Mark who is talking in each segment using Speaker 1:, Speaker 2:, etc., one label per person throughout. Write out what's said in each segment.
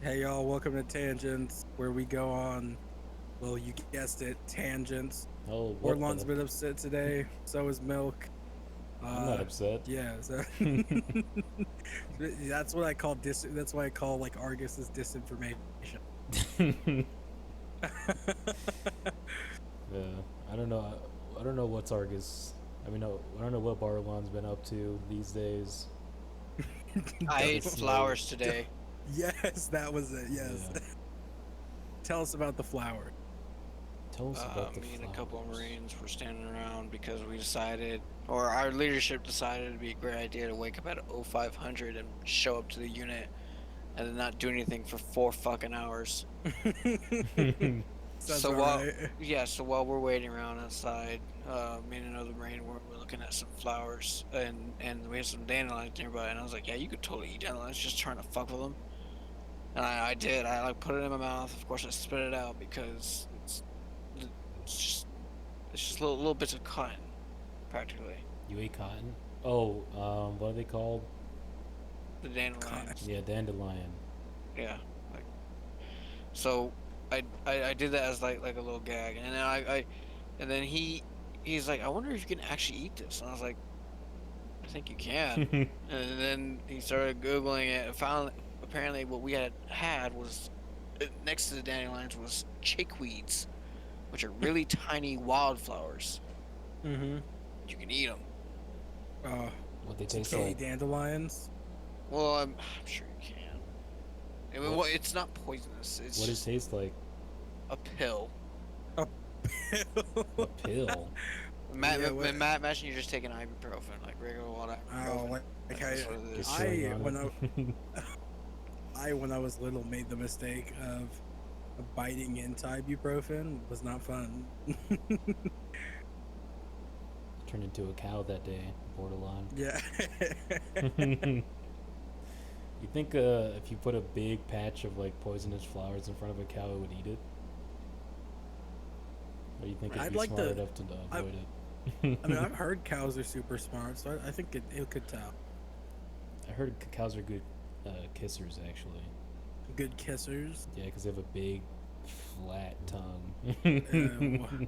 Speaker 1: Hey y'all, welcome to Tangents, where we go on, well, you guessed it, tangents.
Speaker 2: Oh, what
Speaker 1: Bordelon's
Speaker 2: the?
Speaker 1: been upset today, so is Milk.
Speaker 2: I'm not
Speaker 1: Uh,
Speaker 2: upset.
Speaker 1: yeah, so that's what I call that's why I call like Argus is disinformation.
Speaker 2: Yeah, I don't know. I don't know what's Argus. I mean, no, I don't know what Barlon's been up to these days.
Speaker 3: I
Speaker 2: With
Speaker 1: Don't,
Speaker 2: the
Speaker 3: ate
Speaker 2: snow.
Speaker 3: flowers
Speaker 1: don't-
Speaker 3: today.
Speaker 1: yes, that was it. Yes.
Speaker 2: Yeah.
Speaker 1: Tell us about the flower.
Speaker 2: Tell us about the
Speaker 3: Me and a couple of
Speaker 2: flowers.
Speaker 3: Marines were standing around because we decided, or our leadership decided it'd be a great idea to wake up at 0500 and show up to the unit and then not do anything for 4 fucking hours.
Speaker 1: Sounds
Speaker 3: So
Speaker 1: about
Speaker 3: while,
Speaker 1: right.
Speaker 3: yeah, so while we're waiting around outside, me and another Marine were looking at some flowers and we had some dandelions nearby. And I was like, yeah, you could totally eat dandelions, just trying to fuck with them. And I did. I like put it in my mouth. Of course, I spit it out because it's just little bits of cotton, practically.
Speaker 2: You ate cotton? Oh, what are they called?
Speaker 3: The
Speaker 1: God.
Speaker 3: dandelions.
Speaker 2: Yeah, dandelion.
Speaker 3: Yeah. Like so, I did that as like a little gag, and then and then he's like, I wonder if you can actually eat this. And I was like, I think you can. And then he started googling it and found apparently what we had was next to the dandelions was chickweeds, which are really tiny wildflowers.
Speaker 1: Mm-hmm.
Speaker 3: You can eat them.
Speaker 1: Uh,
Speaker 2: What they
Speaker 1: you
Speaker 2: taste
Speaker 1: can't eat
Speaker 2: like?
Speaker 1: dandelions.
Speaker 3: Well, I'm sure you can. I mean,
Speaker 2: What?
Speaker 3: well, it's not poisonous. It's
Speaker 2: What does it
Speaker 3: just
Speaker 2: taste like?
Speaker 3: a pill.
Speaker 1: A
Speaker 2: A
Speaker 1: pill.
Speaker 2: pill.
Speaker 1: Yeah. What?
Speaker 3: Imagine you're just taking ibuprofen, like regular old
Speaker 1: Oh,
Speaker 3: ibuprofen.
Speaker 1: like
Speaker 3: That's what it
Speaker 2: Get
Speaker 3: is.
Speaker 2: chewing
Speaker 1: I
Speaker 2: on
Speaker 1: when
Speaker 2: it.
Speaker 1: I when I was little made the mistake of biting into ibuprofen. Was not fun.
Speaker 2: Turned into a cow that day, Bordelon.
Speaker 1: Yeah.
Speaker 2: You think if you put a big patch of like poisonous flowers in front of a cow, it would eat it? Or you think it'd
Speaker 1: I'd
Speaker 2: be
Speaker 1: like
Speaker 2: smart
Speaker 1: to.
Speaker 2: enough to
Speaker 1: I,
Speaker 2: avoid
Speaker 1: I mean,
Speaker 2: it?
Speaker 1: I've heard cows are super smart, so I think it could tell.
Speaker 2: I heard cows are good kissers, actually.
Speaker 1: Good kissers.
Speaker 2: Yeah, because they have a big, flat
Speaker 1: Uh,
Speaker 2: tongue.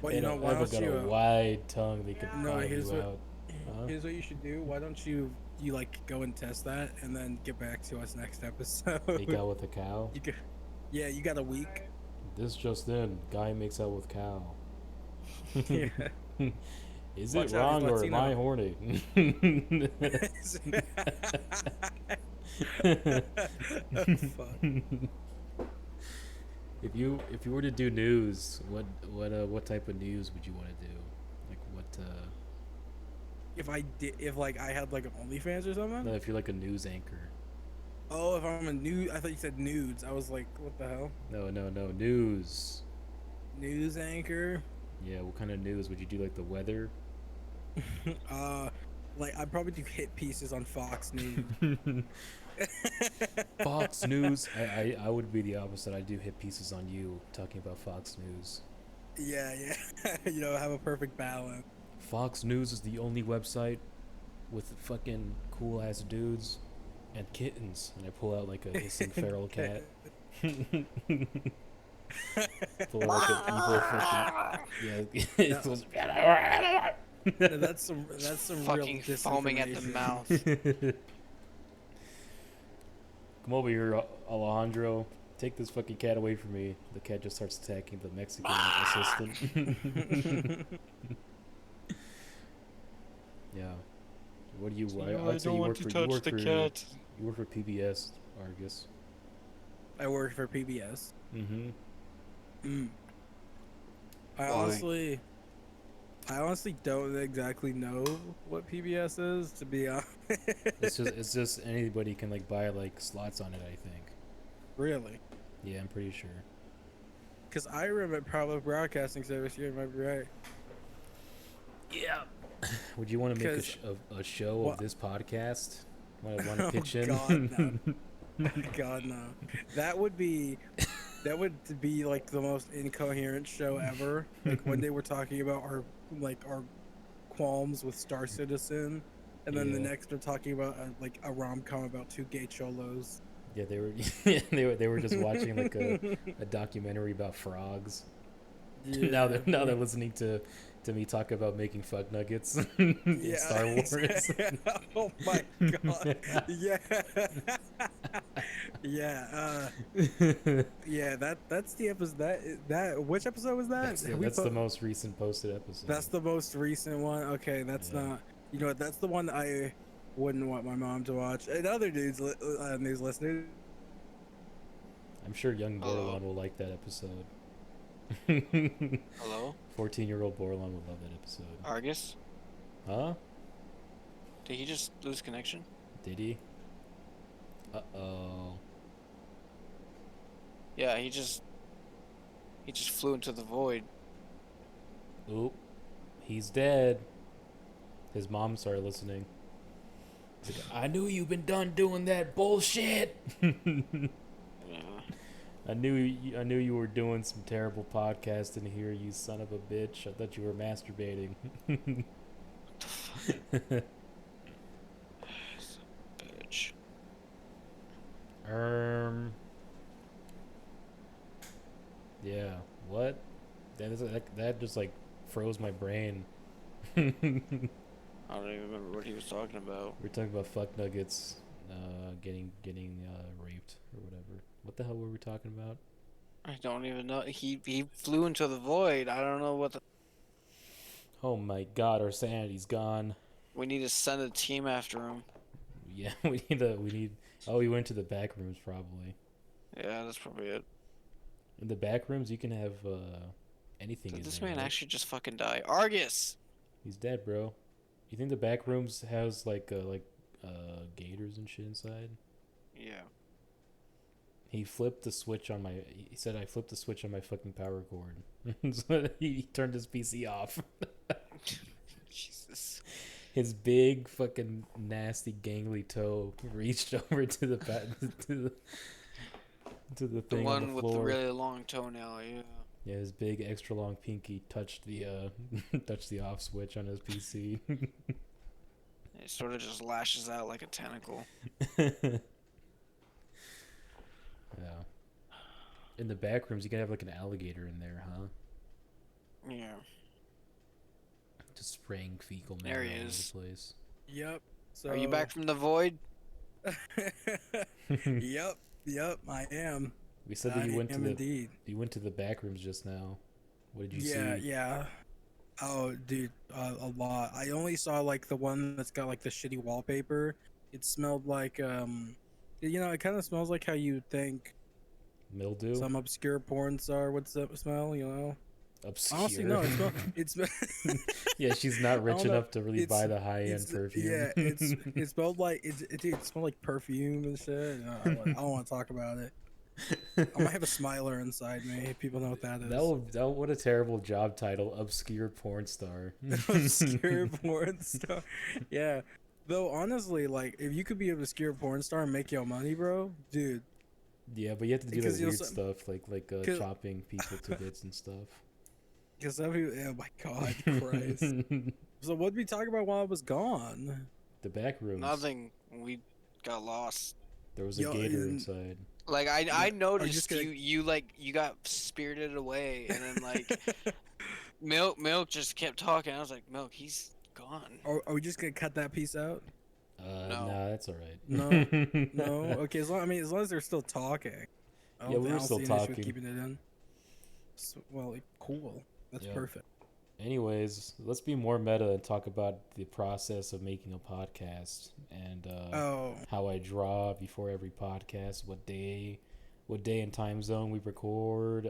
Speaker 1: well,
Speaker 2: They
Speaker 1: you know,
Speaker 2: don't
Speaker 1: why
Speaker 2: ever
Speaker 1: don't
Speaker 2: got a
Speaker 1: you?
Speaker 2: wide tongue. They could
Speaker 1: No,
Speaker 2: follow you out. Huh?
Speaker 1: here's what you should do. Why don't you like go and test that and then get back to us next episode?
Speaker 2: Make out with a cow.
Speaker 1: You could, yeah, you got a week.
Speaker 2: This just in: guy makes out with cow.
Speaker 1: Yeah.
Speaker 2: Is
Speaker 1: Watch
Speaker 2: it
Speaker 1: out, he's
Speaker 2: wrong or am I
Speaker 1: Latino.
Speaker 2: horny?
Speaker 1: Fuck.
Speaker 2: If you were to do news, what type of news would you want to do? Like what?
Speaker 1: If like I had like an OnlyFans or something.
Speaker 2: No, if you're like a news anchor.
Speaker 1: Oh, if I'm a nude, I thought you said nudes. I was like, what the hell?
Speaker 2: No, news.
Speaker 1: News anchor.
Speaker 2: Yeah, what kind of news would you do? Like the weather?
Speaker 1: uh, like I'd probably do hit pieces on Fox News.
Speaker 2: Fox News. I would be the opposite. I do hit pieces on you talking about Fox News.
Speaker 1: Yeah, yeah. You know, have a perfect balance.
Speaker 2: Fox News is the only website with fucking cool ass dudes and kittens, and I pull out like a hissing feral cat. Pull like an evil fucking yeah.
Speaker 1: No,
Speaker 2: It goes.
Speaker 1: that's some real
Speaker 3: Fucking foaming at the
Speaker 1: disinformation.
Speaker 3: mouth.
Speaker 2: Come over here, Alejandro. Take this fucking cat away from me. The cat just starts attacking the Mexican assistant. Yeah. What do you? I'd say you work for. You work for PBS, Argus.
Speaker 1: I worked for PBS.
Speaker 2: Mm-hmm.
Speaker 1: Mm. I
Speaker 3: Why?
Speaker 1: honestly don't exactly know what PBS is, to be honest.
Speaker 2: It's just anybody can like buy like slots on it. I think.
Speaker 1: Really,
Speaker 2: Yeah, I'm pretty sure.
Speaker 1: because I remember Public Broadcasting Service. You might be right.
Speaker 2: Yeah. Would you want to make
Speaker 1: Because
Speaker 2: a show
Speaker 1: what?
Speaker 2: of this podcast? Want to
Speaker 1: Oh
Speaker 2: pitch in?
Speaker 1: God, no. God no. That would be like the most incoherent show ever. Like when they were talking about our qualms with Star Citizen, and then the
Speaker 2: Yeah.
Speaker 1: next they're talking about like a rom com about two gay cholos.
Speaker 2: Yeah, they were they were just watching like a documentary about frogs. Now
Speaker 1: Yeah,
Speaker 2: they're listening to me talk about making fuck nuggets in
Speaker 1: yeah.
Speaker 2: Star Wars.
Speaker 1: Oh my god. Yeah, yeah. Yeah. That's the episode. That which episode was that? Have we
Speaker 2: That's the
Speaker 1: put?
Speaker 2: most recent posted episode.
Speaker 1: That's the most recent one. Okay, that's
Speaker 2: Yeah.
Speaker 1: not. You know what? That's the one I wouldn't want my mom to watch. And other dudes, these listeners.
Speaker 2: I'm sure young
Speaker 3: Hello?
Speaker 2: Bordelon will like that episode.
Speaker 3: Hello?
Speaker 2: 14-year-old Bordelon would love that episode.
Speaker 3: Argus?
Speaker 2: Huh?
Speaker 3: Did he just lose connection?
Speaker 2: Did he? Uh-oh.
Speaker 3: Yeah, he just flew into the void.
Speaker 2: Oop. He's dead. His mom started listening. He's like, I knew you've been done doing that bullshit.
Speaker 3: Yeah.
Speaker 2: I knew you were doing some terrible podcasting here, you son of a bitch. I thought you were masturbating.
Speaker 3: Bitch.
Speaker 2: Yeah. What? That just like froze my brain. We're
Speaker 3: I don't even remember what he was talking about.
Speaker 2: talking about fuck nuggets, getting raped or whatever. What the hell were we talking about?
Speaker 3: I don't even know. He flew into the void. I don't know what the.
Speaker 2: Oh my god, our sanity's gone.
Speaker 3: We need to send a team after him.
Speaker 2: Yeah, we need. Oh, we went to the back rooms probably.
Speaker 3: Yeah, that's probably it.
Speaker 2: In the back rooms, you can have anything
Speaker 3: Did
Speaker 2: in
Speaker 3: this
Speaker 2: there.
Speaker 3: man
Speaker 2: right?
Speaker 3: actually just fucking die? Argus!
Speaker 2: He's dead, bro. You think the back rooms has like gators and shit inside?
Speaker 3: Yeah.
Speaker 2: He flipped the switch on my. He said I flipped the switch on my fucking power cord. So he turned his PC off.
Speaker 3: Jesus.
Speaker 2: His big fucking nasty gangly toe reached over to the to the
Speaker 3: The
Speaker 2: thing on
Speaker 3: one
Speaker 2: the
Speaker 3: with the
Speaker 2: floor.
Speaker 3: really long toenail, yeah.
Speaker 2: Yeah, his big extra long pinky touched the touched the off switch on his PC.
Speaker 3: It sort of just lashes out like a tentacle.
Speaker 2: Yeah. In the back rooms, you can have like an alligator in there, huh?
Speaker 3: Yeah.
Speaker 2: Just spraying fecal
Speaker 3: There
Speaker 2: matter
Speaker 3: he
Speaker 2: all over
Speaker 3: is.
Speaker 2: the place.
Speaker 1: Yep. So.
Speaker 3: Are you back from the void?
Speaker 1: Yep. I am.
Speaker 2: We said that you went to the
Speaker 1: indeed.
Speaker 2: you went to the back rooms just now. What did you
Speaker 1: Yeah,
Speaker 2: see?
Speaker 1: yeah. Oh, dude, a lot. I only saw like the one that's got like the shitty wallpaper. It smelled like it kind of smells like how you think
Speaker 2: Mildew?
Speaker 1: some obscure porn star would smell. You know.
Speaker 2: Obscure.
Speaker 1: Honestly, no. It's
Speaker 2: Yeah, she's not rich
Speaker 1: don't know.
Speaker 2: enough to really buy the high end
Speaker 1: It's
Speaker 2: perfume.
Speaker 1: yeah. It smelled like dude, it smelled like perfume and shit. I don't want to talk about it. I might have a smiler inside me. If people know what that is.
Speaker 2: What a terrible job title, obscure porn star.
Speaker 1: Obscure porn star. Yeah. Though honestly, like if you could be an obscure porn star and make your money, bro, dude.
Speaker 2: Yeah, but you have to do
Speaker 1: Because
Speaker 2: the
Speaker 1: you'll
Speaker 2: weird
Speaker 1: s-
Speaker 2: stuff like
Speaker 1: 'cause-
Speaker 2: chopping people to bits and stuff.
Speaker 1: Because some people, oh my god, Christ. So what did we talk about while I was gone?
Speaker 2: The back rooms.
Speaker 3: Nothing. We got lost.
Speaker 2: There was a
Speaker 1: Yo,
Speaker 2: gator
Speaker 1: and-
Speaker 2: inside.
Speaker 3: Like I
Speaker 1: Are you
Speaker 3: noticed
Speaker 1: just gonna-
Speaker 3: you got spirited away, and then like Milk just kept talking. I was like, Milk, he's gone.
Speaker 1: Are we just gonna cut that piece out?
Speaker 3: No.
Speaker 2: Nah, that's all right.
Speaker 1: No, no. Okay, as long as they're still talking.
Speaker 2: Yeah, we were still
Speaker 1: see an issue with
Speaker 2: talking.
Speaker 1: keeping it in. Well, cool. That's
Speaker 2: Yeah.
Speaker 1: perfect.
Speaker 2: Anyways, let's be more meta and talk about the process of making a podcast and
Speaker 1: Oh,
Speaker 2: how I draw before every podcast, what day and time zone we record.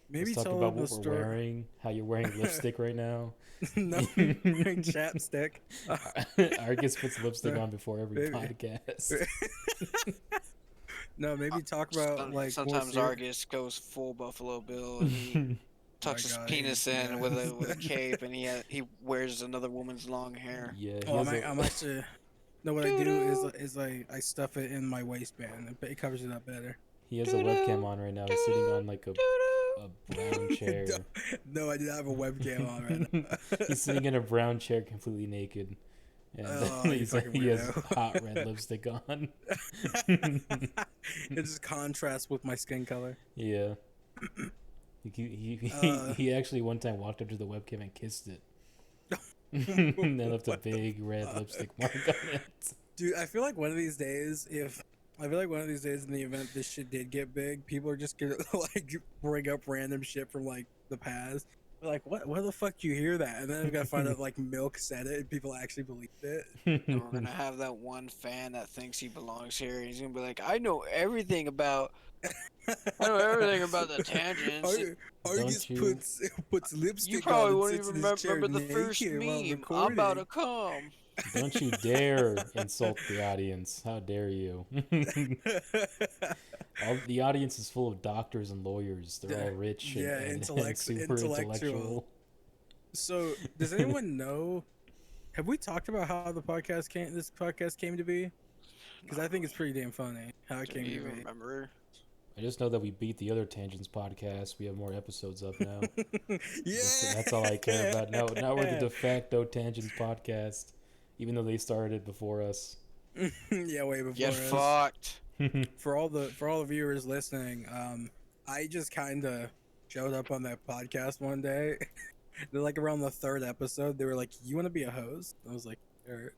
Speaker 1: maybe
Speaker 2: Let's talk
Speaker 1: tell
Speaker 2: about
Speaker 1: them the
Speaker 2: what we're
Speaker 1: story.
Speaker 2: wearing, how you're wearing lipstick right now.
Speaker 1: No, I'm wearing chapstick.
Speaker 2: Argus puts lipstick on before every
Speaker 1: Maybe.
Speaker 2: podcast.
Speaker 1: No, maybe talk about like more
Speaker 3: sometimes
Speaker 1: serious-
Speaker 3: Argus goes full Buffalo Bill and he tucks his
Speaker 1: God,
Speaker 3: penis
Speaker 1: yeah.
Speaker 3: in with a cape, and he wears another woman's long hair.
Speaker 2: Yeah, he
Speaker 1: Oh,
Speaker 2: has
Speaker 1: I'm actually. No, what I do is I stuff it in my waistband. It covers it up better.
Speaker 2: he has a webcam on right now. He's sitting on like a brown chair.
Speaker 1: No, I did not have a webcam on right now.
Speaker 2: He's sitting in a brown chair completely naked. And
Speaker 1: Oh, you fucking
Speaker 2: he has
Speaker 1: weirdo.
Speaker 2: hot red lipstick on.
Speaker 1: It just contrasts with my skin color.
Speaker 2: Yeah.
Speaker 1: Uh,
Speaker 2: He actually one time walked up to the webcam and kissed it. And then left a
Speaker 1: what the
Speaker 2: big red
Speaker 1: fuck?
Speaker 2: lipstick mark on it.
Speaker 1: Dude, I feel like one of these days, I feel like one of these days in the event this shit did get big, people are just gonna like bring up random shit from like the past. They're like, what? Where the fuck you hear that? And then we gotta find out like Milk said it and people actually believed it.
Speaker 3: And we're gonna have that one fan that thinks he belongs here, and he's gonna be like, I know everything about the tangents.
Speaker 2: Don't
Speaker 1: Argus
Speaker 2: you
Speaker 1: puts
Speaker 3: You
Speaker 1: lipstick on
Speaker 3: probably
Speaker 1: and
Speaker 3: won't
Speaker 1: sits in
Speaker 3: even
Speaker 1: his chair
Speaker 3: remember the first
Speaker 1: naked while
Speaker 3: meme. I'm about to
Speaker 1: recording.
Speaker 3: come.
Speaker 2: don't you dare insult the audience. How dare you? All the audience is full of doctors and lawyers. They're all rich
Speaker 1: Yeah,
Speaker 2: and super
Speaker 1: intellectual.
Speaker 2: intellectual.
Speaker 1: So, does anyone know? Have we talked about how this podcast came to be? Because I think it's pretty damn funny how it
Speaker 3: Do
Speaker 1: came
Speaker 3: you
Speaker 1: to be.
Speaker 3: remember?
Speaker 2: I just know that we beat the other Tangents podcast. We have more episodes up now.
Speaker 1: Yeah,
Speaker 2: That's all I care about. Now we're the de facto Tangents podcast, even though they started it before us.
Speaker 1: Yeah, way before
Speaker 3: Get
Speaker 1: us.
Speaker 3: fucked.
Speaker 1: For all the viewers listening, I just kind of showed up on that podcast one day. They're like around the third episode. They were like, "You want to be a host?" I was like, "Sure."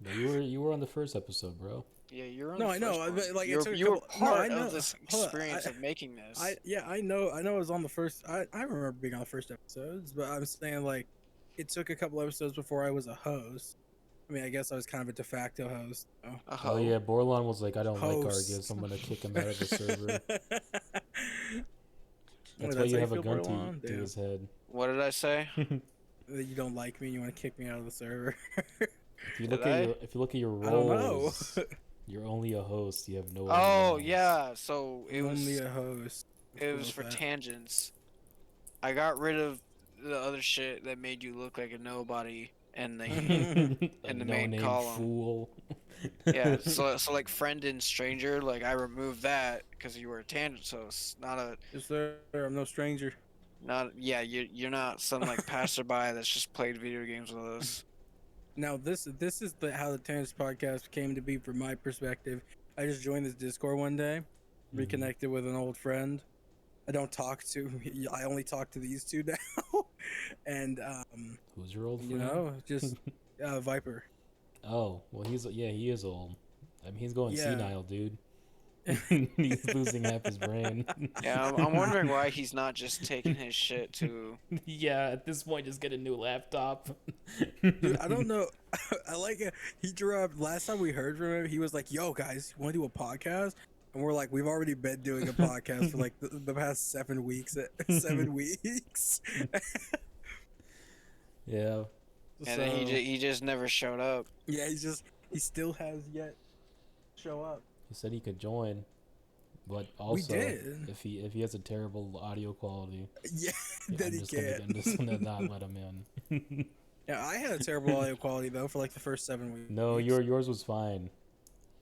Speaker 2: But you were on the first episode, bro.
Speaker 3: Yeah, you're on
Speaker 1: No,
Speaker 3: the
Speaker 1: I know,
Speaker 3: first one.
Speaker 1: but, like, it
Speaker 3: you're,
Speaker 1: took a
Speaker 3: you were
Speaker 1: couple- no, I
Speaker 3: part
Speaker 1: know.
Speaker 3: of this
Speaker 1: Hold on,
Speaker 3: experience of making this.
Speaker 1: I know I was on the first. I remember being on the first episodes, but I'm saying like, it took a couple episodes before I was a host. I mean, I guess I was kind of a de facto host. So.
Speaker 3: A
Speaker 2: Oh
Speaker 3: hoe.
Speaker 2: yeah, Bordelon was like, I don't like
Speaker 1: Host.
Speaker 2: Argus. I'm gonna kick him out of the server. That's
Speaker 1: Wait,
Speaker 2: why you
Speaker 1: how
Speaker 2: have a
Speaker 1: feel,
Speaker 2: gun
Speaker 1: Bordelon?
Speaker 2: to
Speaker 1: Damn.
Speaker 2: his head.
Speaker 3: What did I say?
Speaker 1: That you don't like me and you want to kick me out of the server.
Speaker 2: If you
Speaker 3: Did
Speaker 2: look at
Speaker 3: I?
Speaker 2: if you look at your
Speaker 1: I don't know.
Speaker 2: roles, you're only a host. You have no. other
Speaker 3: Oh
Speaker 2: roles.
Speaker 3: yeah, so it
Speaker 1: Only
Speaker 3: was
Speaker 1: a host.
Speaker 3: it was for tangents. I got rid of the other shit that made you look like a nobody in the
Speaker 2: A
Speaker 3: in the main
Speaker 2: no-name
Speaker 3: column.
Speaker 2: fool.
Speaker 3: Yeah, so like friend and stranger, like I removed that because you were a tangent, so it's not a
Speaker 1: Yes, sir. I'm no stranger.
Speaker 3: you're not some like passerby that's just played video games with us.
Speaker 1: Now this is how the Terrence podcast came to be from my perspective. I just joined this Discord one day, reconnected with an old friend. I don't talk to. I only talk to these two now, and
Speaker 2: Who's your old friend?
Speaker 1: you know, just Viper.
Speaker 2: Oh well, he is old. I mean, he's going
Speaker 1: Yeah.
Speaker 2: senile, dude. He's losing half his brain.
Speaker 3: Yeah, I'm wondering why he's not just taking his shit to.
Speaker 2: Yeah, at this point, just get a new laptop.
Speaker 1: Dude, I don't know. I like it. He dropped last time we heard from him. He was like, "Yo, guys, want to do a podcast?" And we're like, "We've already been doing a podcast for like the past 7 weeks. 7 weeks."
Speaker 2: Yeah.
Speaker 3: And then he just never showed up.
Speaker 1: Yeah, he still has yet show up.
Speaker 2: He said he could join, but also
Speaker 1: did.
Speaker 2: if he has a terrible audio quality,
Speaker 1: Yeah,
Speaker 2: I'm
Speaker 1: then he
Speaker 2: just
Speaker 1: can't.
Speaker 2: I'm just gonna not let him in.
Speaker 1: Yeah, I had a terrible audio quality though for like the first 7 weeks.
Speaker 2: No, yours was fine.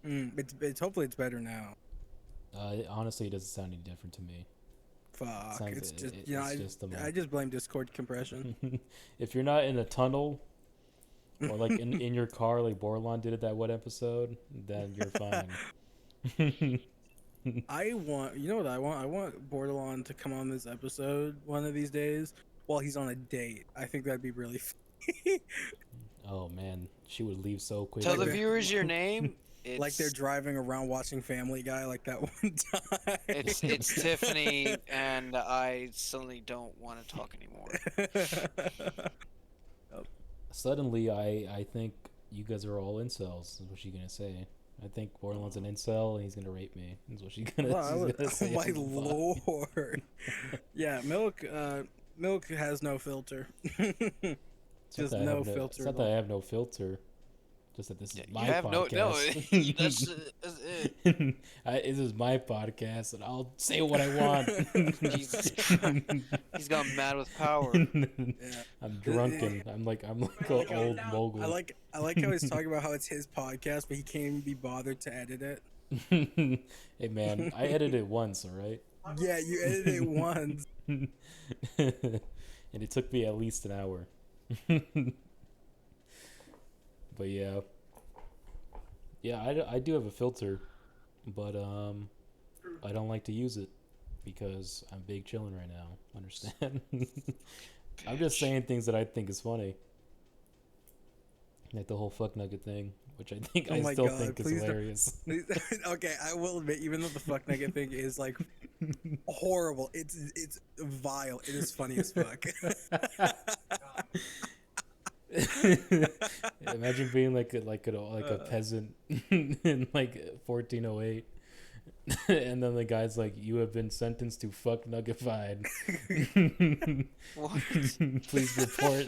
Speaker 1: It's hopefully it's better now.
Speaker 2: Honestly, it doesn't sound any different to me.
Speaker 1: Fuck,
Speaker 2: Sounds-
Speaker 1: it's just
Speaker 2: it-
Speaker 1: you know
Speaker 2: it's just the
Speaker 1: I just blame Discord compression.
Speaker 2: If you're not in a tunnel or like in your car like Bordelon did at that one episode, then you're fine.
Speaker 1: I want, you know what I want? I want Bordelon to come on this episode one of these days while he's on a date. I think that'd be really funny.
Speaker 2: Oh man, she would leave so quick.
Speaker 3: Tell the
Speaker 1: Like-
Speaker 3: viewers your name. It's,
Speaker 1: Like they're driving around watching Family Guy like that one time.
Speaker 3: it's Tiffany, and I suddenly don't want to talk anymore.
Speaker 2: Suddenly, I think you guys are all incels. Is what she's gonna say. I think Bordelon's an incel and he's gonna rape me. Is what she's gonna,
Speaker 1: Wow,
Speaker 2: she's gonna say.
Speaker 1: oh my
Speaker 2: on the pod.
Speaker 1: lord. Yeah, Milk has no filter.
Speaker 2: It's not
Speaker 1: Just
Speaker 2: that I
Speaker 1: no
Speaker 2: have
Speaker 1: filter
Speaker 2: It's not
Speaker 1: at
Speaker 2: that I
Speaker 1: all.
Speaker 2: have no filter. Just that this is
Speaker 3: You
Speaker 2: my
Speaker 3: have
Speaker 2: podcast.
Speaker 3: that's it.
Speaker 2: This is my podcast, and I'll say what I want.
Speaker 3: Jesus Christ. He's gone mad with power.
Speaker 1: Yeah.
Speaker 2: I'm drunken. I'm like an old mogul.
Speaker 1: I like how he's talking about how it's his podcast, but he can't even be bothered to edit it.
Speaker 2: Hey man, I edited it once, all right?
Speaker 1: Yeah, you edited it once.
Speaker 2: And it took me at least an hour. But yeah, I do have a filter, but I don't like to use it because I'm big chilling right now. Understand? I'm just
Speaker 3: Bitch.
Speaker 2: saying things that I think is funny, like the whole fuck nugget thing, which I think
Speaker 1: Oh
Speaker 2: I
Speaker 1: my
Speaker 2: still
Speaker 1: God,
Speaker 2: think is
Speaker 1: please don't-
Speaker 2: hilarious.
Speaker 1: Okay, I will admit, even though the fuck nugget thing is like horrible, it's vile. It is funny as fuck.
Speaker 2: Imagine being like a peasant in like 1408, and then the guy's like, "You have been sentenced to fuck nuggified.
Speaker 3: What?
Speaker 2: Please report.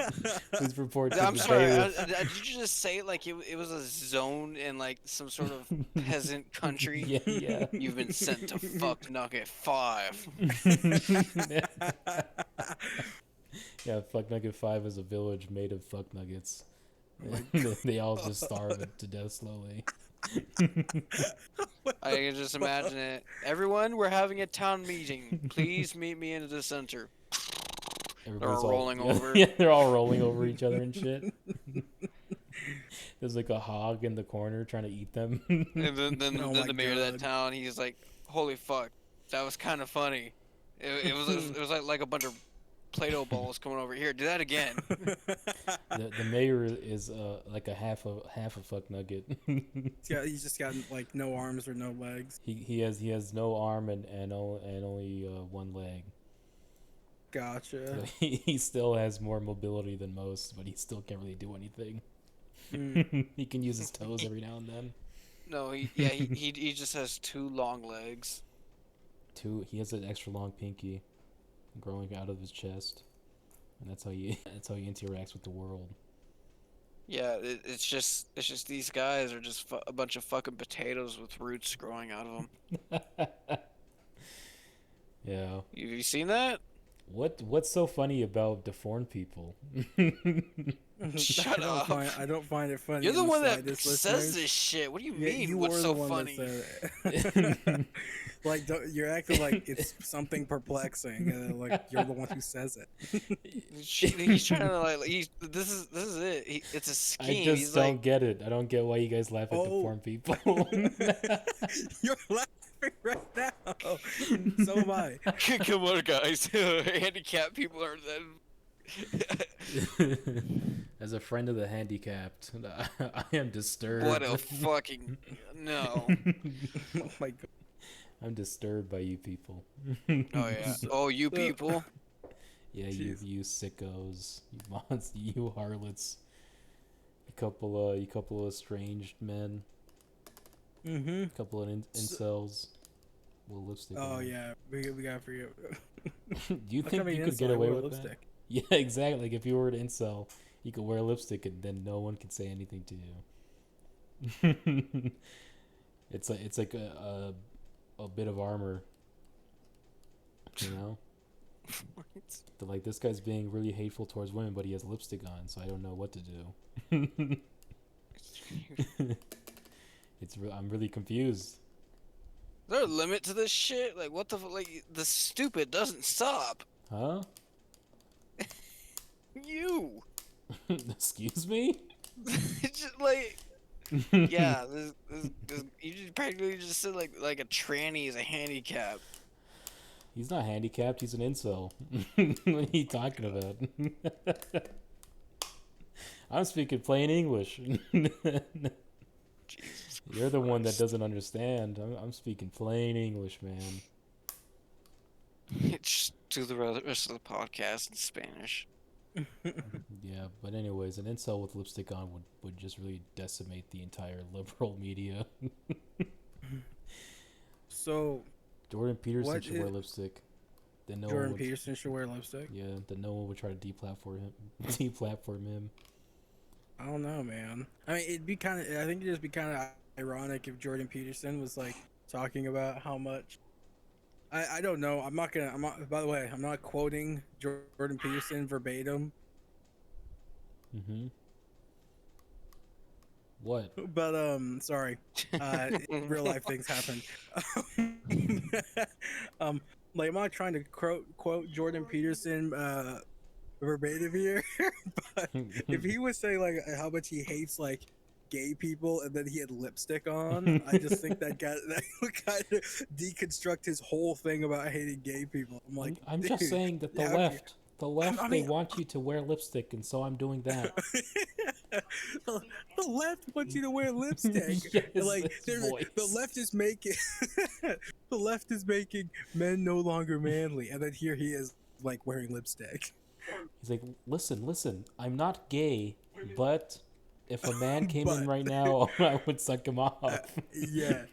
Speaker 2: Please report to
Speaker 3: I'm
Speaker 2: the
Speaker 3: sorry.
Speaker 2: bailiff."
Speaker 3: Did you just say it like it was a zone in like some sort of peasant country?
Speaker 2: Yeah, yeah.
Speaker 3: You've been sent to fuck Nugget 5.
Speaker 2: Yeah, Fuck Nugget 5 is a village made of fuck nuggets.
Speaker 1: Oh my
Speaker 2: They all just starve it to death slowly.
Speaker 3: I can just imagine it. Everyone, we're having a town meeting. Please meet me in the center.
Speaker 2: Everybody's
Speaker 3: rolling over.
Speaker 2: Yeah, they're all rolling over each other and shit. There's like a hog in the corner trying to eat them.
Speaker 3: And then
Speaker 1: Oh
Speaker 3: then
Speaker 1: my
Speaker 3: the mayor of that
Speaker 1: God.
Speaker 3: town, he's like, "Holy fuck, that was kind of funny. It was like a bunch of Play-Doh balls coming over here. Do that again."
Speaker 2: The mayor is like a half a fuck nugget.
Speaker 1: He's just got like no arms or no legs.
Speaker 2: He has no arm and only one leg.
Speaker 1: Gotcha.
Speaker 2: So he still has more mobility than most, but he still can't really do anything.
Speaker 1: Mm.
Speaker 2: He can use his toes every now and then.
Speaker 3: No, he just has 2 long legs.
Speaker 2: He has an extra long pinky growing out of his chest, and that's how he interacts with the world.
Speaker 3: Yeah, it's just these guys are just a bunch of fucking potatoes with roots growing out of them.
Speaker 2: Yeah.
Speaker 3: Have you seen that?
Speaker 2: What's so funny about deformed people?
Speaker 3: Shut up.
Speaker 1: I don't find it funny.
Speaker 3: You're the
Speaker 1: in
Speaker 3: one that
Speaker 1: slightest,
Speaker 3: says
Speaker 1: listeners.
Speaker 3: this shit. What do you
Speaker 1: Yeah,
Speaker 3: mean?
Speaker 1: you
Speaker 3: What's
Speaker 1: were
Speaker 3: so
Speaker 1: the one
Speaker 3: funny?
Speaker 1: that said it. Like you're acting like it's something perplexing, and like you're the one who says it.
Speaker 3: He's trying to like. This is it. It's a scheme.
Speaker 2: I just
Speaker 3: He's
Speaker 2: don't
Speaker 3: like,
Speaker 2: get it. I don't get why you guys laugh at
Speaker 1: Oh.
Speaker 2: deformed people.
Speaker 1: You're laughing right now. So am I.
Speaker 3: come on, guys. Handicapped people are then.
Speaker 2: As a friend of the handicapped, I am disturbed.
Speaker 3: What a fucking no.
Speaker 1: Oh my God.
Speaker 2: I'm disturbed by you people.
Speaker 3: Oh yeah. Oh, you people.
Speaker 2: Yeah,
Speaker 1: Jeez.
Speaker 2: you sickos, you monsters, you harlots, you couple of estranged men,
Speaker 1: Mm-hmm.
Speaker 2: couple of incels with lipstick.
Speaker 1: Oh
Speaker 2: on.
Speaker 1: yeah, we gotta forget.
Speaker 2: Do you
Speaker 1: How
Speaker 2: think
Speaker 1: come he
Speaker 2: you
Speaker 1: didn't
Speaker 2: could get
Speaker 1: say I
Speaker 2: away
Speaker 1: wore
Speaker 2: with
Speaker 1: lipstick?
Speaker 2: that? Yeah, exactly. Like if you were an incel, you could wear lipstick and then no one could say anything to you. It's like a bit of armor, you know. Like this guy's being really hateful towards women, but he has lipstick on, so I don't know what to do. I'm really confused.
Speaker 3: Is there a limit to this shit? Like, what the like? The stupid doesn't stop.
Speaker 2: Huh?
Speaker 3: You.
Speaker 2: Excuse me?
Speaker 3: It's just like, yeah, you just practically just said like a tranny is a handicap.
Speaker 2: He's not handicapped. He's an incel. What are you talking about? I'm speaking plain English.
Speaker 3: Jesus
Speaker 2: You're the one that
Speaker 3: Christ.
Speaker 2: doesn't understand. I'm speaking plain English, man.
Speaker 3: Just do the rest of the podcast in Spanish.
Speaker 2: Yeah, but anyways, an incel with lipstick on would just really decimate the entire liberal media.
Speaker 1: So
Speaker 2: Jordan Peterson
Speaker 1: What
Speaker 2: should wear
Speaker 1: is-
Speaker 2: lipstick. Then no
Speaker 1: Jordan
Speaker 2: one would,
Speaker 1: Peterson should wear lipstick.
Speaker 2: Yeah, then no one would try to deplatform him. Deplatform him.
Speaker 1: I don't know, man. I mean, it'd be kind of. I think it'd just be kind of ironic if Jordan Peterson was like talking about how much. I don't know. I'm not gonna. I'm not. By the way, I'm not quoting Jordan Peterson verbatim.
Speaker 2: Mm-hmm. What?
Speaker 1: But sorry. Real life things happen. Like I'm not trying to quote Jordan Peterson verbatim here, but if he was saying like how much he hates like gay people and then he had lipstick on. I just think that would kind of deconstruct his whole thing about hating gay people. I'm like,
Speaker 2: I'm just saying that the
Speaker 1: how
Speaker 2: left,
Speaker 1: I
Speaker 2: they
Speaker 1: mean,
Speaker 2: want you to wear lipstick, and so I'm doing that.
Speaker 1: the left wants you to wear lipstick.
Speaker 2: Yes,
Speaker 1: Like
Speaker 2: this voice.
Speaker 1: the left is making the left is making men no longer manly, and then here he is like wearing lipstick.
Speaker 2: He's like, listen, I'm not gay, but if a man came in
Speaker 1: But-
Speaker 2: right now, I would suck him off.
Speaker 1: Yeah.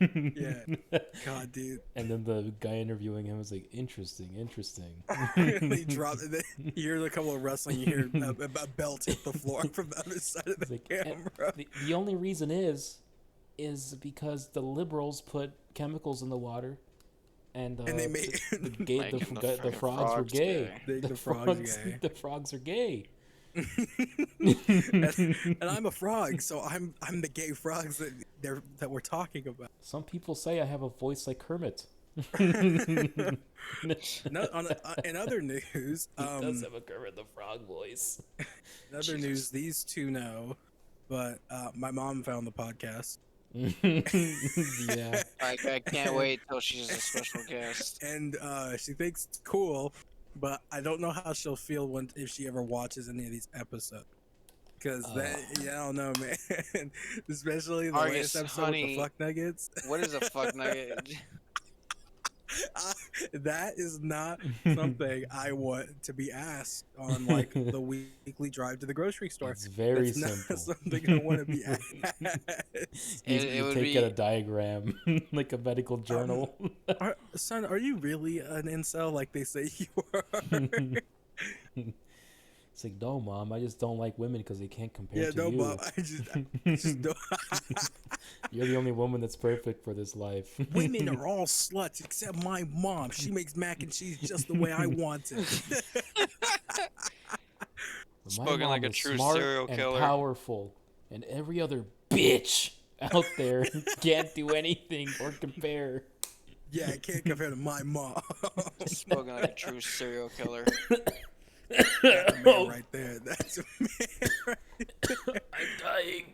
Speaker 1: God, dude.
Speaker 2: And then the guy interviewing him was like, interesting.
Speaker 1: He dropped it. You hear a couple of wrestling. You hear a belt hit the floor from the other side of the
Speaker 2: He's like,
Speaker 1: camera.
Speaker 2: the only reason is because the liberals put chemicals in the water, and
Speaker 1: they made
Speaker 2: the frogs were gay.
Speaker 1: The frogs gay.
Speaker 2: The frogs are gay.
Speaker 1: and I'm a frog, so I'm the gay frogs that we're talking about.
Speaker 2: Some people say I have a voice like Kermit.
Speaker 1: No, in other news,
Speaker 2: He does have a Kermit the Frog voice.
Speaker 1: in other news, these two know, but my mom found the podcast.
Speaker 2: Yeah.
Speaker 3: I can't wait till she's a special guest.
Speaker 1: And she thinks it's cool, but I don't know how she'll feel if she ever watches any of these episodes. Because I don't know, man. Especially the latest episode with the fuck nuggets.
Speaker 3: What is a fuck nugget?
Speaker 1: That is not something I want to be asked on like the weekly drive to the grocery store.
Speaker 2: It's very
Speaker 1: That's
Speaker 2: simple.
Speaker 1: not something I want to be asked.
Speaker 2: You
Speaker 3: would
Speaker 2: take
Speaker 3: be
Speaker 2: out a diagram, like a medical journal.
Speaker 1: Son, are you really an incel like they say you are?
Speaker 2: It's like, no, Mom, I just don't like women because they can't compare to you.
Speaker 1: Mom, I just don't.
Speaker 2: You're the only woman that's perfect for this life.
Speaker 1: Women are all sluts except my mom. She makes mac and cheese just the way I want it.
Speaker 2: My
Speaker 3: Spoken
Speaker 2: mom
Speaker 3: like a
Speaker 2: is
Speaker 3: true
Speaker 2: smart
Speaker 3: serial
Speaker 2: and
Speaker 3: killer.
Speaker 2: powerful, and every other bitch out there can't do anything or compare.
Speaker 1: Yeah, I can't compare to my mom.
Speaker 3: Spoken like a true serial killer.
Speaker 1: That's a man right there. That's a man right there.
Speaker 2: I'm dying.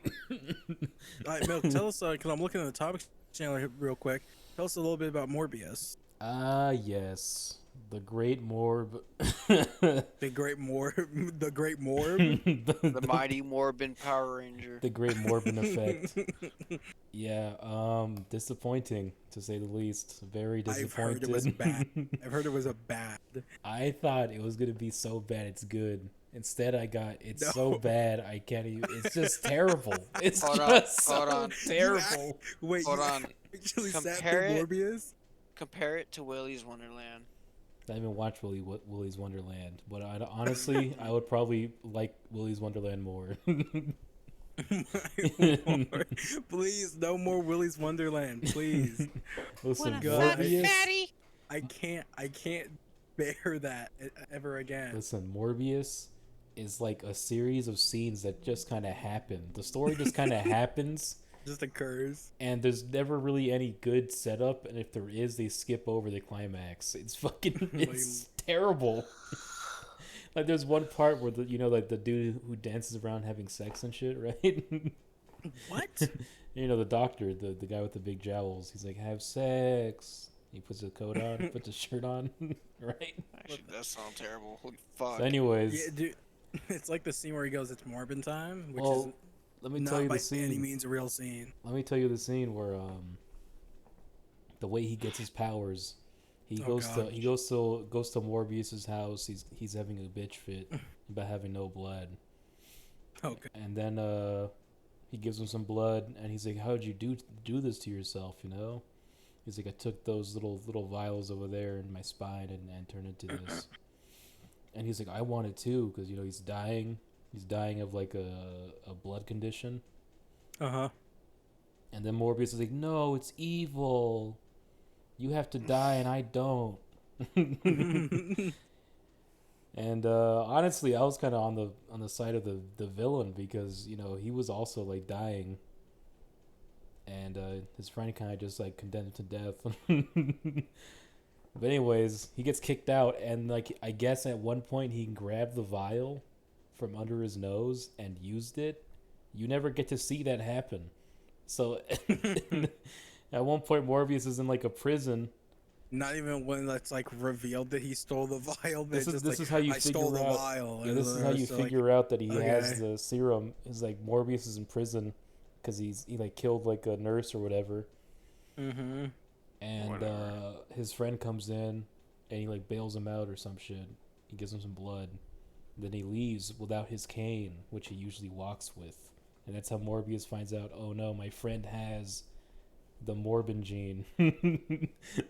Speaker 1: All right, Milk, tell us, because I'm looking at the topics channel here real quick. Tell us a little bit about Morbius.
Speaker 2: Yes. The Great Morb.
Speaker 1: The Great Morb. The Great Morb.
Speaker 3: The mighty Morbin Power Ranger.
Speaker 2: The Great Morbin Effect. Yeah, disappointing to say the least. Very disappointed.
Speaker 1: I've heard it was bad. I've heard it was a bad.
Speaker 2: I thought it was gonna be so bad it's good. Instead, I got it's so
Speaker 1: No.
Speaker 2: bad I can't even. It's just terrible. It's
Speaker 3: Hold on,
Speaker 2: just
Speaker 3: hold
Speaker 2: so
Speaker 3: on.
Speaker 2: terrible.
Speaker 1: Wait,
Speaker 3: Hold
Speaker 1: you
Speaker 3: on.
Speaker 1: actually sat
Speaker 3: Compare
Speaker 1: through
Speaker 3: it.
Speaker 1: Morbius?
Speaker 3: Compare it to Willy's Wonderland.
Speaker 2: I haven't watched Willy's Wonderland, but honestly, I would probably like Willy's Wonderland more.
Speaker 1: Please, no more Willy's Wonderland, please.
Speaker 2: Listen,
Speaker 1: God,
Speaker 2: Morbius.
Speaker 1: I can't bear that ever again.
Speaker 2: Listen, Morbius is like a series of scenes that just kind of happen. The story just kind of happens.
Speaker 1: Just occurs.
Speaker 2: And there's never really any good setup, and if there is, they skip over the climax. It's fucking, it's terrible. Like there's one part where like the dude who dances around having sex and shit, right?
Speaker 1: What?
Speaker 2: The doctor, the guy with the big jowls. He's like, have sex. He puts a coat on, puts a shirt on, right?
Speaker 3: Actually, that sounds terrible. Holy fuck.
Speaker 2: So anyways,
Speaker 1: Yeah, dude. It's like the scene where he goes, "It's Morbin time," which
Speaker 2: well,
Speaker 1: is
Speaker 2: let me
Speaker 1: not
Speaker 2: tell you
Speaker 1: by
Speaker 2: the scene.
Speaker 1: any means a real scene.
Speaker 2: Let me tell you the scene where the way he gets his powers. He goes to Morbius's house. He's having a bitch fit about having no blood.
Speaker 1: Okay.
Speaker 2: And then he gives him some blood, and he's like, "How'd you do this to yourself?" He's like, "I took those little vials over there in my spine and turned into this." And he's like, "I want it too," because he's dying. He's dying of like a blood condition.
Speaker 1: Uh-huh.
Speaker 2: And then Morbius is like, "No, it's evil. You have to die and I don't." And honestly, I was kind of on the side of the villain because he was also like dying, and his friend kind of just like condemned him to death. But anyways, he gets kicked out, and like I guess at one point he grabbed the vial from under his nose and used it, You never get to see that happen. So at one point, Morbius is in like a prison.
Speaker 1: Not even when that's like revealed that he stole the vial.
Speaker 2: This is
Speaker 1: like,
Speaker 2: how you
Speaker 1: I
Speaker 2: figure
Speaker 1: stole the
Speaker 2: out.
Speaker 1: vial.
Speaker 2: Yeah,
Speaker 1: and
Speaker 2: this is
Speaker 1: the
Speaker 2: how you
Speaker 1: rest are like,
Speaker 2: figure out that he
Speaker 1: okay.
Speaker 2: has the serum. Is like Morbius is in prison because he like killed like a nurse or whatever.
Speaker 1: Mm-hmm.
Speaker 2: And his friend comes in and he like bails him out or some shit. He gives him some blood. Then he leaves without his cane, which he usually walks with. And that's how Morbius finds out, oh no, my friend has the Morbin gene.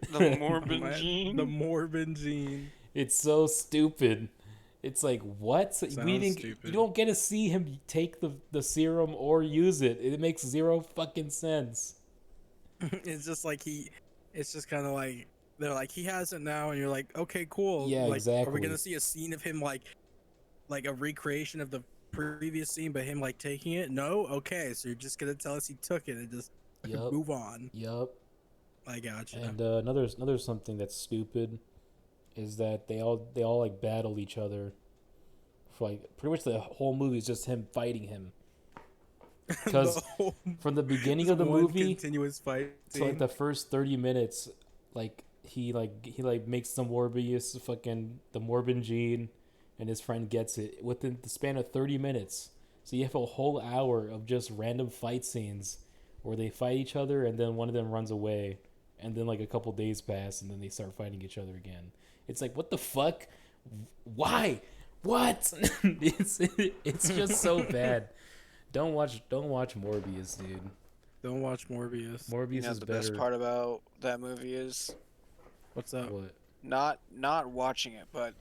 Speaker 3: The Morbin gene?
Speaker 1: The Morbin gene.
Speaker 2: It's so stupid. It's like, what?
Speaker 1: Stupid.
Speaker 2: You don't get to see him take the serum or use it. It makes zero fucking sense.
Speaker 1: It's just like it's just kind of like, they're like, he has it now, and you're like, okay, cool.
Speaker 2: Yeah,
Speaker 1: like,
Speaker 2: exactly.
Speaker 1: Are we gonna see a scene of him like a recreation of the previous scene, but him like taking it? No, okay, so you're just gonna tell us he took it and just move on.
Speaker 2: Yep.
Speaker 1: I gotcha.
Speaker 2: And another something that's stupid is that they all like battle each other for like pretty much the whole movie is just him fighting him. Because from the beginning of the movie,
Speaker 1: continuous fight
Speaker 2: to like the first 30 minutes, like he makes the Morbius fucking the Morbin gene, and his friend gets it within the span of 30 minutes. So you have a whole hour of just random fight scenes where they fight each other, and then one of them runs away, and then like a couple days pass, and then they start fighting each other again. It's like, what the fuck? Why? What? it's just so bad. Don't watch Morbius, dude.
Speaker 1: Don't watch Morbius.
Speaker 2: Morbius is
Speaker 3: the
Speaker 2: better.
Speaker 3: best part about that movie is
Speaker 1: What's up?
Speaker 2: What?
Speaker 3: not watching it, but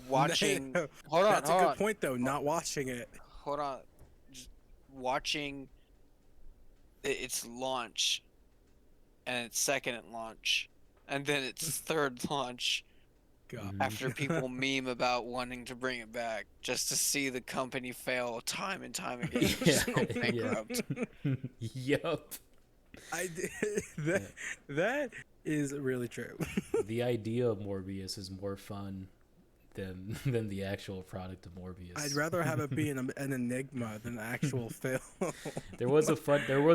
Speaker 3: watching. Hold on,
Speaker 1: That's a
Speaker 3: hold
Speaker 1: good
Speaker 3: on.
Speaker 1: point, though. Not watching it.
Speaker 3: Hold on, just watching its launch, and its second launch, and then its third launch.
Speaker 1: God.
Speaker 3: After people meme about wanting to bring it back, just to see the company fail time and time again, just go bankrupt.
Speaker 2: Yup.
Speaker 1: That is really true.
Speaker 2: The idea of Morbius is more fun than the actual product of Morbius.
Speaker 1: I'd rather have it be an enigma than an actual film.
Speaker 2: There was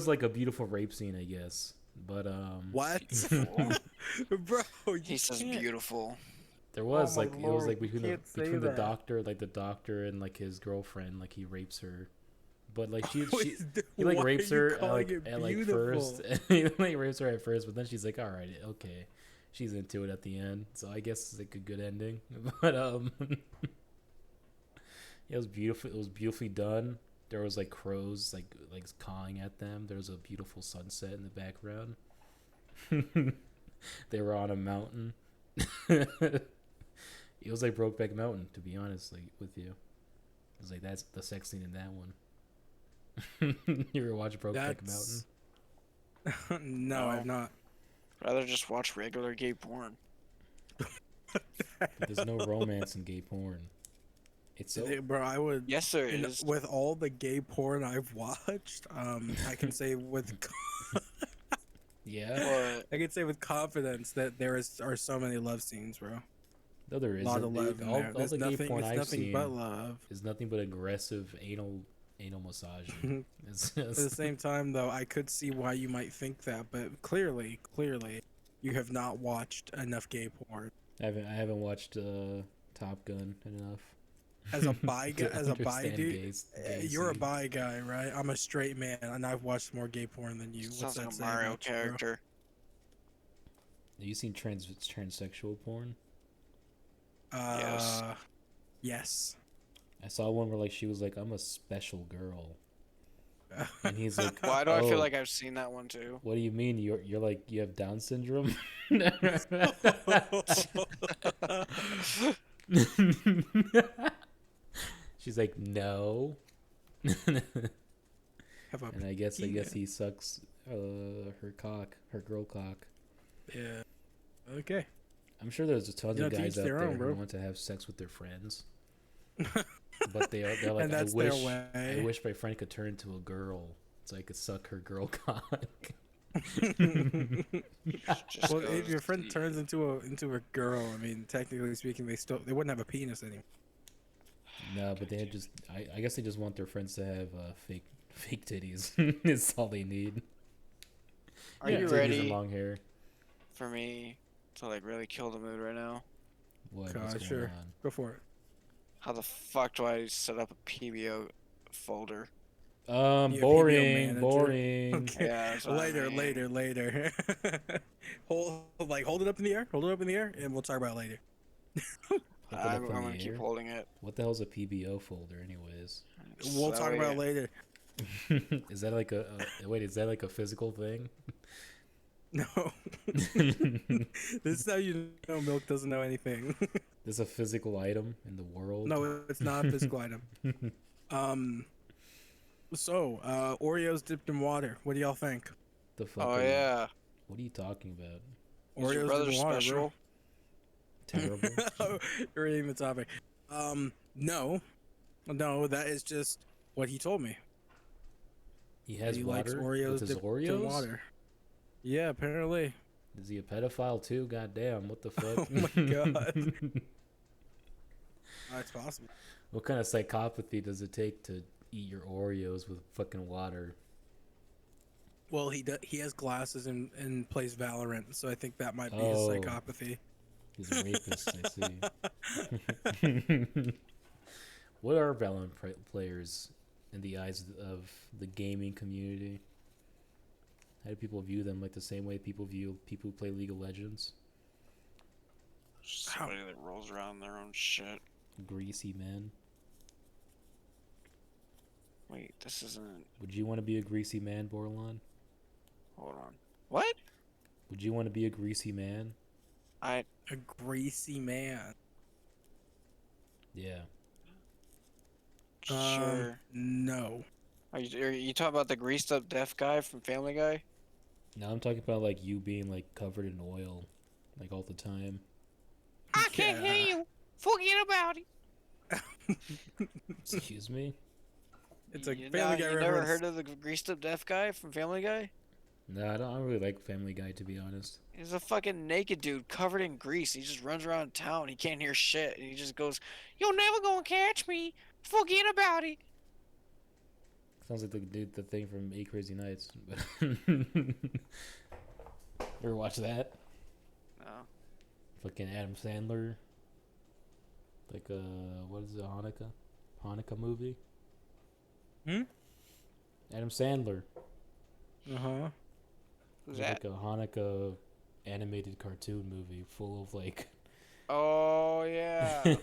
Speaker 2: like a beautiful rape scene, I guess, but
Speaker 1: What? Bro,
Speaker 3: He says beautiful.
Speaker 2: there was
Speaker 1: Oh my
Speaker 2: it was
Speaker 1: Lord,
Speaker 2: like
Speaker 1: you
Speaker 2: between
Speaker 1: can't say
Speaker 2: the
Speaker 1: that.
Speaker 2: doctor and like his girlfriend, like he rapes her, but like he
Speaker 1: Why
Speaker 2: like
Speaker 1: are
Speaker 2: rapes
Speaker 1: you
Speaker 2: her
Speaker 1: calling it
Speaker 2: at like
Speaker 1: beautiful?
Speaker 2: first. He like rapes her at first, but then she's like, all right, okay, she's into it at the end. So I guess it's like a good ending. But it was beautiful. It was beautifully done. There was like crows like cawing at them. There was a beautiful sunset in the background. They were on a mountain. It was like Brokeback Mountain, to be honest, like with you. It was like that's the sex scene in that one. You ever watch Brokeback Mountain?
Speaker 1: No, I've not.
Speaker 3: Rather just watch regular gay porn.
Speaker 2: There's no romance in gay porn. It's so
Speaker 1: Bro, I would.
Speaker 3: Yes, there is.
Speaker 1: With all the gay porn I've watched, I can say with
Speaker 2: yeah.
Speaker 3: But
Speaker 1: I can say with confidence that are so many love scenes, bro.
Speaker 2: No, there
Speaker 1: A
Speaker 2: isn't.
Speaker 1: lot of love in
Speaker 2: All
Speaker 1: there. There's
Speaker 2: the gay
Speaker 1: nothing.
Speaker 2: porn
Speaker 1: It's
Speaker 2: I've
Speaker 1: nothing
Speaker 2: seen
Speaker 1: but love.
Speaker 2: is nothing but aggressive anal massaging. It's
Speaker 1: At the same time, though, I could see why you might think that, but clearly, you have not watched enough gay porn.
Speaker 2: I haven't watched Top Gun enough.
Speaker 1: As a bi guy,
Speaker 2: to
Speaker 1: as a bi
Speaker 2: understand
Speaker 1: dude,
Speaker 2: gay
Speaker 1: you're a
Speaker 2: scene.
Speaker 1: bi guy, right? I'm a straight man, and I've watched more gay porn than you. What's
Speaker 3: sounds
Speaker 1: that
Speaker 3: like a
Speaker 1: saying
Speaker 3: Mario
Speaker 1: about you, bro?
Speaker 3: character.
Speaker 2: Have you seen transsexual porn?
Speaker 3: Yes.
Speaker 1: Yes.
Speaker 2: I saw one where like she was like, I'm a special girl, and he's like,
Speaker 3: Why do I
Speaker 2: "Oh,
Speaker 3: feel like I've seen that one too?
Speaker 2: what do you mean you're like you have Down syndrome?" She's like, no.
Speaker 1: Have a
Speaker 2: And I guess
Speaker 1: penis.
Speaker 2: he sucks her girl cock.
Speaker 1: Yeah. Okay.
Speaker 2: I'm sure there's tons
Speaker 1: Yeah,
Speaker 2: of
Speaker 1: to
Speaker 2: guys
Speaker 1: each
Speaker 2: out
Speaker 1: their
Speaker 2: there
Speaker 1: own,
Speaker 2: who
Speaker 1: bro.
Speaker 2: want to have sex with their friends, but they're like,
Speaker 1: And that's their way.
Speaker 2: I wish my friend could turn into a girl so I could suck her girl cock.
Speaker 3: Just
Speaker 1: Well,
Speaker 3: goes
Speaker 1: if your friend
Speaker 3: deep.
Speaker 1: turns into a girl, I mean, technically speaking, they wouldn't have a penis anymore.
Speaker 2: No, but they had just I guess they just want their friends to have Fake titties is all they need.
Speaker 3: Are
Speaker 2: Yeah,
Speaker 3: you
Speaker 2: titties
Speaker 3: ready
Speaker 2: and long hair.
Speaker 3: for me to like really kill the mood right now?
Speaker 2: What's
Speaker 1: God,
Speaker 2: going
Speaker 1: sure.
Speaker 2: on?
Speaker 1: Go for it.
Speaker 3: How the fuck do I set up a PBO folder?
Speaker 1: You're a PBO
Speaker 2: Boring,
Speaker 1: manager.
Speaker 2: boring.
Speaker 1: Okay.
Speaker 3: Yeah, that's what I
Speaker 1: Later,
Speaker 3: mean.
Speaker 1: later. hold it up in the air. Hold it up in the air, and we'll talk about it later.
Speaker 2: Hold it up
Speaker 3: I'm
Speaker 2: in
Speaker 3: gonna
Speaker 2: the
Speaker 3: keep
Speaker 2: air.
Speaker 3: holding it.
Speaker 2: What the hell's a PBO folder, anyways?
Speaker 1: We'll talk about it later.
Speaker 2: Is that like a wait? Is that like a physical thing?
Speaker 1: No. This is how you know Milk doesn't know anything.
Speaker 2: This is a physical item in the world.
Speaker 1: No, it's not a physical item. Oreos dipped in water. What do y'all think?
Speaker 2: The fuck?
Speaker 3: Oh
Speaker 2: are you-
Speaker 3: yeah.
Speaker 2: What are you talking about?
Speaker 3: Is your
Speaker 1: Oreos
Speaker 3: brother
Speaker 1: dipped in water,
Speaker 3: special?
Speaker 2: Terrible.
Speaker 1: bro. You're reading the topic. No, that is just what he told me.
Speaker 2: He has
Speaker 1: He
Speaker 2: water
Speaker 1: likes Oreos
Speaker 2: with his
Speaker 1: dipped in
Speaker 2: Oreos.
Speaker 1: water. Yeah, apparently.
Speaker 2: Is he a pedophile too? Goddamn! What the fuck?
Speaker 1: Oh my God. It's possible.
Speaker 2: What kind of psychopathy does it take to eat your Oreos with fucking water?
Speaker 1: Well, he has glasses and plays Valorant, so I think that might be his
Speaker 2: Oh.
Speaker 1: psychopathy.
Speaker 2: He's a rapist, I see. What are Valorant players in the eyes of the gaming community? How do people view them? Like the same way people view people who play League of Legends?
Speaker 3: Somebody that rolls around their own shit.
Speaker 2: Greasy man.
Speaker 3: Wait, this isn't.
Speaker 2: Would you want to be a greasy man, Bordelon?
Speaker 3: Hold on. What?
Speaker 2: Would you want to be a greasy man?
Speaker 3: I.
Speaker 1: A greasy man.
Speaker 2: Yeah.
Speaker 3: Sure.
Speaker 1: No.
Speaker 3: Are you talking about the greased up deaf guy from Family Guy?
Speaker 2: Now I'm talking about like you being like covered in oil, like all the time.
Speaker 3: I can't hear you. Forget about it.
Speaker 2: Excuse me.
Speaker 1: It's a
Speaker 3: You
Speaker 1: Family Guy
Speaker 3: never
Speaker 1: reference.
Speaker 3: heard of the greased up deaf guy from Family Guy?
Speaker 2: No, I don't really like Family Guy, to be honest.
Speaker 3: He's a fucking naked dude covered in grease. He just runs around town. He can't hear shit. And he just goes, "You're never gonna catch me. Forget about it."
Speaker 2: Sounds like the thing from 8 Crazy Nights. Ever watch that?
Speaker 3: No.
Speaker 2: Fucking Adam Sandler. Like what is it, Hanukkah movie? Adam Sandler.
Speaker 1: Uh-huh.
Speaker 3: Who's
Speaker 2: It's
Speaker 3: that?
Speaker 2: like a Hanukkah animated cartoon movie full of like
Speaker 3: Oh yeah.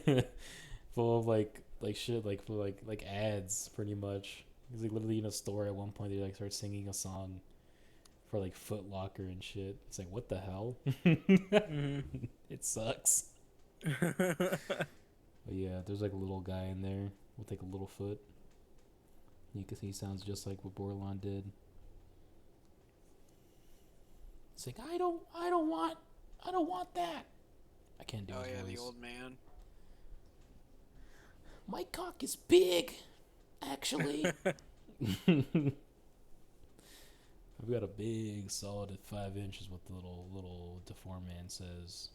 Speaker 2: full of like shit, like full like ads pretty much. He's like literally in a store at one point. They like start singing a song for like Foot Locker and shit. It's like, what the hell? It sucks. But yeah, there's like a little guy in there with like a little foot. You can see he sounds just like what Bordelon did. It's like, I don't want that. I can't do
Speaker 3: Oh
Speaker 2: his
Speaker 3: yeah,
Speaker 2: voice.
Speaker 3: the old man.
Speaker 2: My cock is big, actually. I've got a big, solid at 5 inches. What the little deformed man says.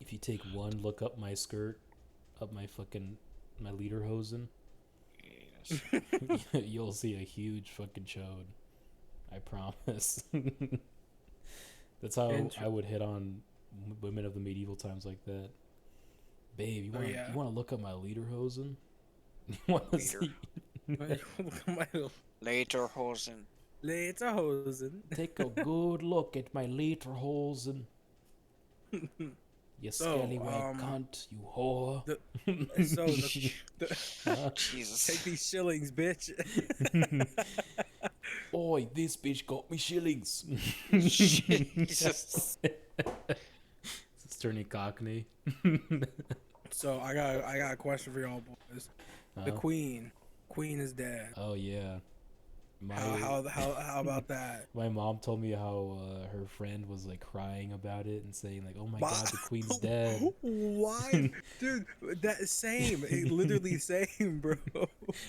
Speaker 2: If you take one look up my skirt, up my lederhosen,
Speaker 3: Yes.
Speaker 2: you'll see a huge fucking chode. I promise. That's how I would hit on women of the medieval times like that. Babe, you want to look up my lederhosen? You want to see?
Speaker 3: Later, Hosen.
Speaker 1: Later hosen.
Speaker 2: Take a good look at my lederhosen. You scallywag cunt, you whore.
Speaker 3: Jesus.
Speaker 1: Take these shillings, bitch.
Speaker 2: Oi, this bitch got me shillings.
Speaker 3: Jesus.
Speaker 2: It's turning Cockney.
Speaker 1: So I got a question for y'all boys. The Queen is dead.
Speaker 2: Oh yeah.
Speaker 1: How about that?
Speaker 2: My mom told me how her friend was like crying about it and saying like, "Oh my god, the Queen's dead."
Speaker 1: Why, dude? That same, literally same, bro.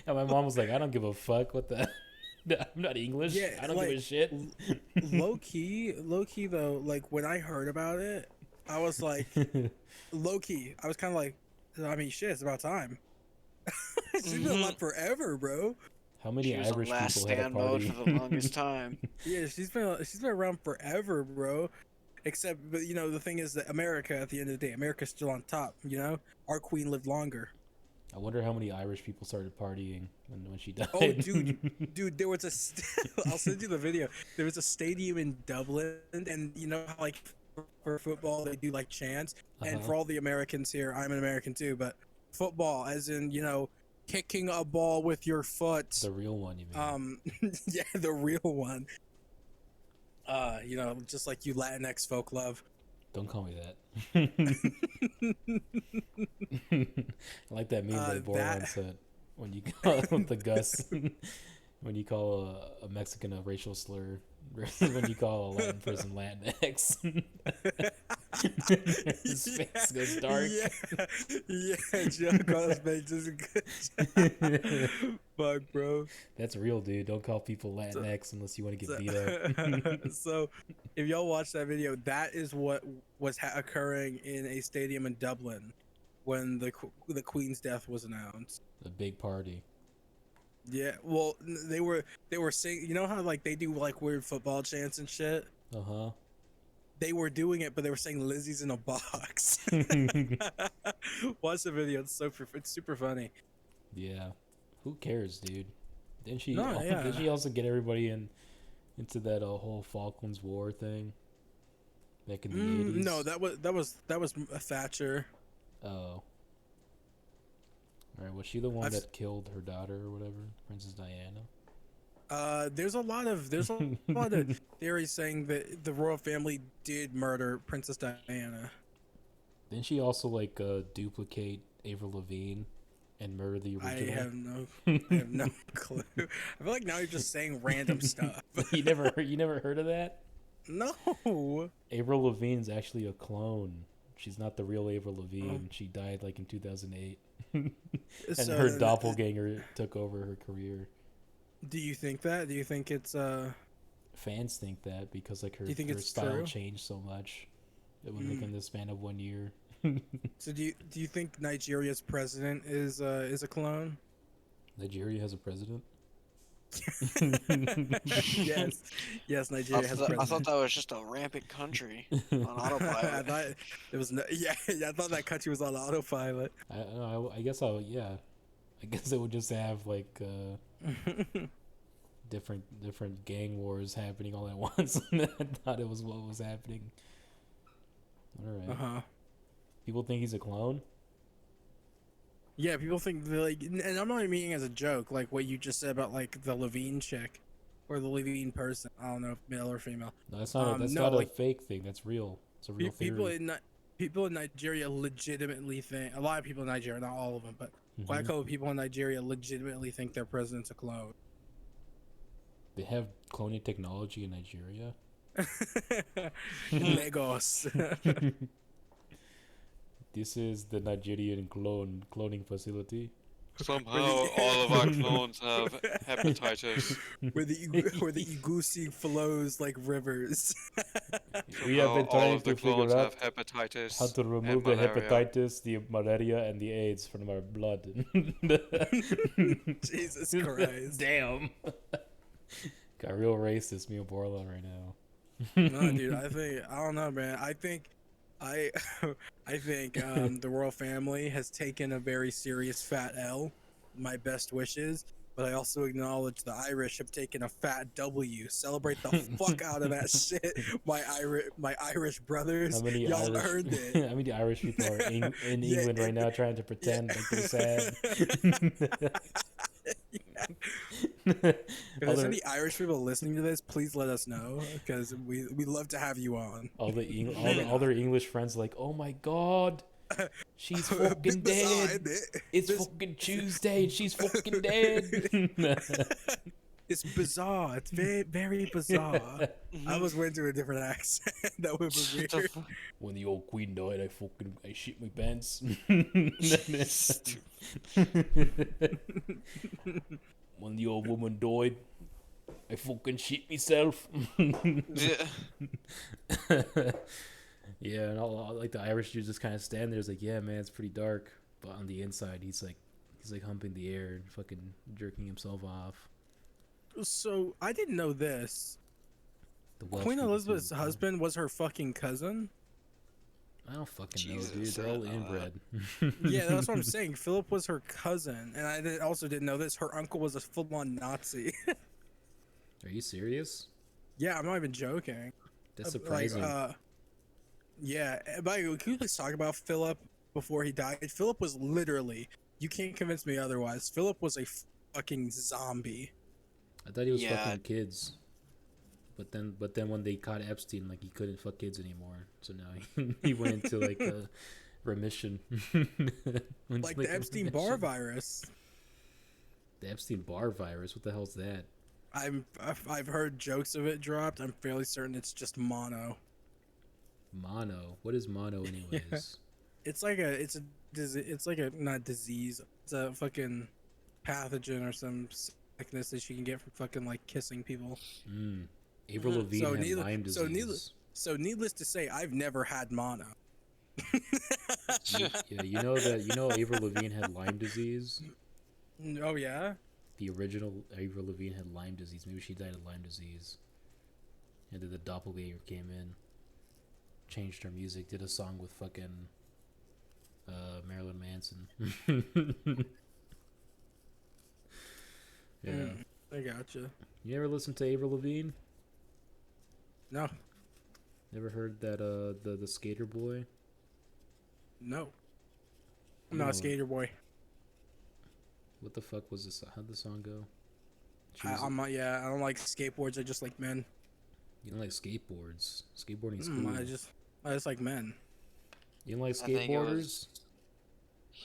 Speaker 2: And my mom was like, "I don't give a fuck. What the? I'm not English.
Speaker 1: Yeah,
Speaker 2: I don't
Speaker 1: like,
Speaker 2: give a shit."
Speaker 1: low key though. Like when I heard about it, I was like, low key. I was kind of like, I mean, shit, it's about time. She's been alive forever, bro.
Speaker 2: How many
Speaker 3: She was on
Speaker 2: Irish
Speaker 3: last
Speaker 2: people had a
Speaker 3: stand mode
Speaker 2: party?
Speaker 3: for the longest time.
Speaker 1: Yeah, she's been around forever, bro. Except, but you know, the thing is that America, at the end of the day, America's still on top. You know, our queen lived longer.
Speaker 2: I wonder how many Irish people started partying when she died.
Speaker 1: Oh, dude, there was I'll send you the video. There was a stadium in Dublin, and you know how like for football they do like chants, and for all the Americans here, I'm an American too, but football, as in you know, kicking a ball with your foot.
Speaker 2: The real one, you mean?
Speaker 1: Yeah, the real one. You know, just like you Latinx folk love.
Speaker 2: Don't call me that. I like that meme that Bordelon said when you call the Gus when you call a Mexican a racial slur versus when you call a Latin person Latinx. His face goes dark.
Speaker 1: Yeah, Joe Carlos makes a good job. Fuck, bro.
Speaker 2: That's real, dude. Don't call people Latinx unless you want to get beat up.
Speaker 1: So, if y'all watch that video, that is what was occurring in a stadium in Dublin when the Queen's death was announced.
Speaker 2: A big party.
Speaker 1: Yeah, well, they were saying, you know how like they do like weird football chants and shit. They were doing it, but they were saying Lizzie's in a box. Watch the video; it's super funny.
Speaker 2: Yeah, who cares, dude? Didn't she?
Speaker 1: No, yeah.
Speaker 2: Did she also get everybody into that whole Falklands War thing back in the 80s?
Speaker 1: No, that was Thatcher.
Speaker 2: Oh. All right, was she the one that killed her daughter or whatever, Princess Diana?
Speaker 1: There's a lot of theories saying that the royal family did murder Princess Diana.
Speaker 2: Didn't she also like duplicate Avril Lavigne and murder the original?
Speaker 1: I have no clue. I feel like now you're just saying random stuff.
Speaker 2: You never heard of that?
Speaker 1: No.
Speaker 2: Avril Lavigne's actually a clone. She's not the real Avril Lavigne. She died like in 2008. And
Speaker 1: So
Speaker 2: her doppelganger took over her career.
Speaker 1: Do you think that? Do you think it's
Speaker 2: Fans think that because like her
Speaker 1: it's
Speaker 2: style
Speaker 1: true?
Speaker 2: changed so much. It was like in the span of 1 year.
Speaker 1: So do you think Nigeria's president is a clone?
Speaker 2: Nigeria has a president?
Speaker 1: Yes, Nigeria has a president.
Speaker 3: I thought that was just a rampant country on autopilot.
Speaker 1: I thought it was I thought that country was on autopilot.
Speaker 2: I guess I guess it would just have like different gang wars happening all at once. I thought it was what was happening. All right. People think he's a clone.
Speaker 1: Yeah, people think like, and I'm not meaning as a joke, like what you just said about like the Levine chick or the Levine person. I don't know if male or female.
Speaker 2: No, that's not. That's not like, a fake thing. That's real. It's a real theory.
Speaker 1: People in Nigeria legitimately think. A lot of people in Nigeria, not all of them, but quite a couple of people in Nigeria legitimately think their president's a clone.
Speaker 2: They have cloning technology in Nigeria.
Speaker 1: Lagos.
Speaker 2: This is the Nigerian cloning facility.
Speaker 3: Somehow all of our clones have hepatitis.
Speaker 1: where the Igusi flows like rivers.
Speaker 2: We have been trying to figure out
Speaker 3: hepatitis
Speaker 2: how to remove the hepatitis, the malaria, and the AIDS from our blood.
Speaker 1: Jesus Christ.
Speaker 2: Damn. Got real racist, me and Bordelon right now.
Speaker 1: No, dude, I don't know, man. I think the royal family has taken a very serious fat L. My best wishes, but I also acknowledge the Irish have taken a fat W. Celebrate the fuck out of that shit, my Irish brothers. Y'all earned it.
Speaker 2: How many Irish people are in England right now trying to pretend like they're sad?
Speaker 1: If there's any Irish people listening to this, please let us know because we love to have you on.
Speaker 2: All their English friends are like, oh my god, she's fucking dead. It's fucking Tuesday and she's fucking dead.
Speaker 1: It's bizarre. It's very, very bizarre. I was went to a different accent. That was weird.
Speaker 2: When the old queen died, I shit my pants. When the old woman died, I fucking shit myself. Yeah, and all like the Irish dudes just kind of stand there. It's like, yeah, man, it's pretty dark. But on the inside, he's like He's like humping the air and fucking jerking himself off.
Speaker 1: So I didn't know this.
Speaker 2: The Welsh
Speaker 1: Queen
Speaker 2: people
Speaker 1: Elizabeth's
Speaker 2: too.
Speaker 1: husband was her fucking cousin.
Speaker 2: I don't fucking know, dude.
Speaker 3: Jesus,
Speaker 2: They're
Speaker 3: I
Speaker 2: all
Speaker 3: didn't know that.
Speaker 2: inbred.
Speaker 1: Yeah, that's what I'm saying. Philip was her cousin, and also didn't know this. Her uncle was a full-on Nazi.
Speaker 2: Are you serious?
Speaker 1: Yeah, I'm not even joking.
Speaker 2: That's surprising.
Speaker 1: Yeah, by the way, can we please talk about Philip before he died? Philip was literally, you can't convince me otherwise. Philip was a fucking zombie.
Speaker 2: I thought he was
Speaker 3: Yeah.
Speaker 2: fucking kids. But then when they caught Epstein, like, he couldn't fuck kids anymore. So now he went into like a remission.
Speaker 1: Like the Epstein-Barr virus.
Speaker 2: The Epstein-Barr virus. What the hell's that?
Speaker 1: I've heard jokes of it dropped. I'm fairly certain it's just mono.
Speaker 2: Mono. What is mono, anyways?
Speaker 1: It's like a not disease. It's a fucking pathogen or some sickness that you can get from fucking like kissing people.
Speaker 2: Avril Lavigne
Speaker 1: So
Speaker 2: had Lyme disease.
Speaker 1: So needless to say, I've never had mono.
Speaker 2: Yeah, you know Avril Lavigne had Lyme disease.
Speaker 1: Oh yeah.
Speaker 2: The original Avril Lavigne had Lyme disease. Maybe she died of Lyme disease. And then the doppelganger came in, changed her music, did a song with fucking Marilyn Manson. Yeah.
Speaker 1: I gotcha.
Speaker 2: You ever listened to Avril Lavigne?
Speaker 1: No.
Speaker 2: Never heard that the skater boy?
Speaker 1: No. I'm not a
Speaker 2: No.
Speaker 1: skater boy.
Speaker 2: What the fuck was this? How'd the song go?
Speaker 1: I'm not. Yeah, I don't like skateboards. I just like men.
Speaker 2: You don't like skateboards. Skateboarding's cool.
Speaker 1: I just like men.
Speaker 2: You don't like
Speaker 3: I think it
Speaker 2: skateboarders?
Speaker 3: was-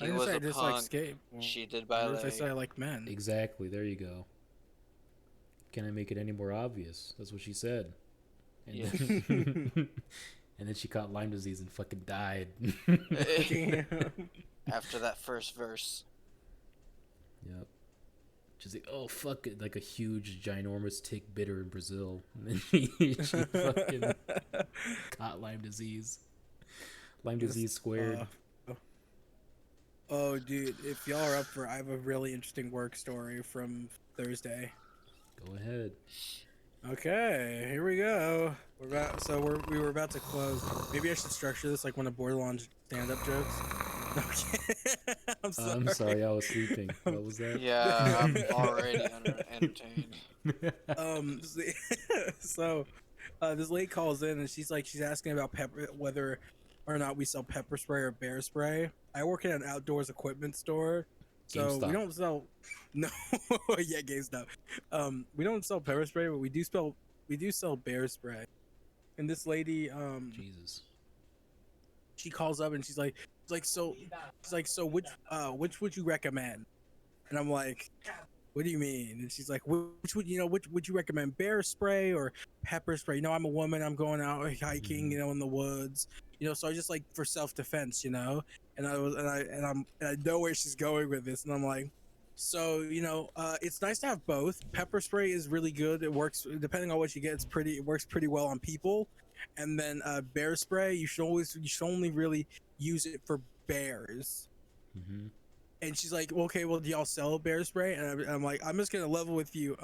Speaker 1: I
Speaker 3: He
Speaker 1: didn't
Speaker 3: was
Speaker 1: say I
Speaker 3: a
Speaker 1: just like
Speaker 3: punk.
Speaker 1: skate.
Speaker 3: She did
Speaker 1: I
Speaker 3: ballet.
Speaker 1: say I like men.
Speaker 2: Exactly. There you go. Can I make it any more obvious? That's what she said. And
Speaker 3: Yeah.
Speaker 2: then, and then she caught Lyme disease and fucking died.
Speaker 3: After that first verse.
Speaker 2: Yep. She's like, oh fuck it, like a huge, ginormous tick bit her in Brazil, and then she fucking caught Lyme disease. Lyme disease squared.
Speaker 1: Oh, dude, if y'all are up for, I have a really interesting work story from Thursday.
Speaker 2: Go ahead.
Speaker 1: Okay, here we go. We were about to close. Maybe I should structure this like one of Bordelon's stand-up jokes. Okay.
Speaker 2: I'm sorry, I was sleeping. What was that?
Speaker 3: Yeah, I'm already entertained.
Speaker 1: So this lady calls in and she's asking about whether or not we sell pepper spray or bear spray. I work at an outdoors equipment store, so
Speaker 2: GameStop.
Speaker 1: we don't sell. No, yeah, GameStop. We don't sell pepper spray, but we do sell bear spray. And this lady,
Speaker 2: Jesus.
Speaker 1: she calls up and she's like, so which would you recommend? And I'm like, what do you mean? And she's like, which would you recommend, bear spray or pepper spray? You know, I'm a woman, I'm going out hiking, you know, in the woods, you know, so I just like for self-defense, you know. And I know where she's going with this, and I'm like, so, you know, it's nice to have both. Pepper spray is really good. It works depending on what you get. It works pretty well on people. And then bear spray, you should only really use it for bears.
Speaker 2: Mm-hmm.
Speaker 1: And she's like, okay, well, do y'all sell bear spray? And I'm like, I'm just gonna level with you.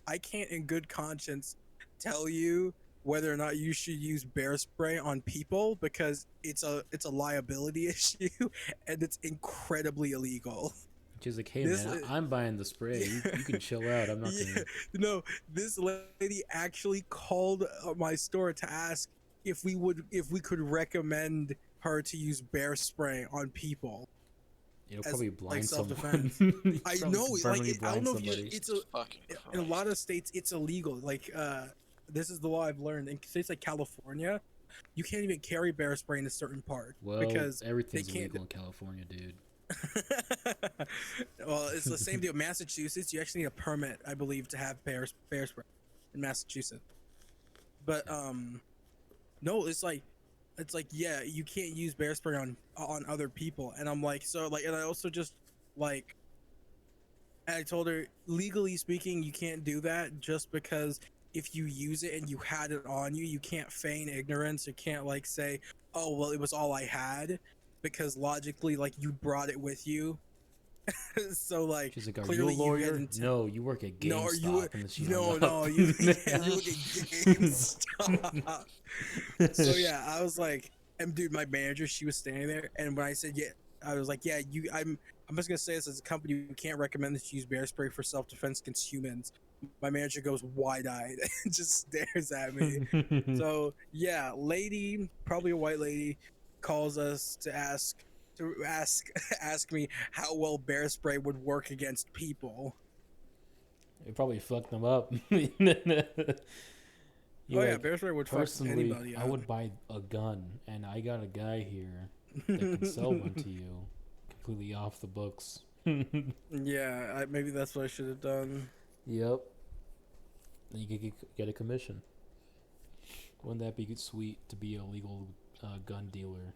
Speaker 1: I can't in good conscience tell you whether or not you should use bear spray on people because it's a liability issue and it's incredibly illegal.
Speaker 2: She's like, hey man, I'm buying the spray. You can chill out. I'm not gonna.
Speaker 1: No, this lady actually called my store to ask if we could recommend her to use bear spray on people.
Speaker 2: It'll probably blind
Speaker 1: self-defense.
Speaker 2: someone.
Speaker 1: I know, like I don't know if
Speaker 3: Jesus
Speaker 1: it's
Speaker 3: fucking
Speaker 1: in a
Speaker 3: Christ.
Speaker 1: lot of states it's illegal. Like this is the law I've learned in states like California. You can't even carry bear spray in a certain part because
Speaker 2: everything's
Speaker 1: they can't.
Speaker 2: illegal in California, dude.
Speaker 1: Well, it's the same deal. Massachusetts, you actually need a permit, I believe, to have bear spray in Massachusetts. But no, it's like yeah, you can't use bear spray on other people. And I'm like, so like, and I also just like, and I told her, legally speaking, you can't do that just because if you use it and you had it on you, you can't feign ignorance. You can't like say, oh well, it was all I had, because logically, like, you brought it with you. So like,
Speaker 2: She's like, "Are you a
Speaker 1: clearly you guys
Speaker 2: lawyer?" "No, you work at
Speaker 1: no, are you?
Speaker 2: GameStop." And then she
Speaker 1: No,
Speaker 2: hung up.
Speaker 1: no, you. Yeah, you look at GameStop. So yeah, I was like, and dude, my manager, she was standing there, and when I said yeah, I was like, yeah, you. I'm just gonna say this as a company, we can't recommend that you use bear spray for self defense against humans. My manager goes wide eyed and just stares at me. So yeah, lady, probably a white lady, calls us to ask ask me how well bear spray would work against people.
Speaker 2: It probably fucked them up.
Speaker 1: Oh
Speaker 2: You're
Speaker 1: yeah,
Speaker 2: like,
Speaker 1: bear spray would fuck
Speaker 2: personally,
Speaker 1: anybody
Speaker 2: I
Speaker 1: up.
Speaker 2: would buy a gun, and I got a guy here that can sell one to you, completely off the books.
Speaker 1: Yeah, maybe that's what I should have done.
Speaker 2: Yep. And you could get a commission. Wouldn't that be sweet to be a legal gun dealer?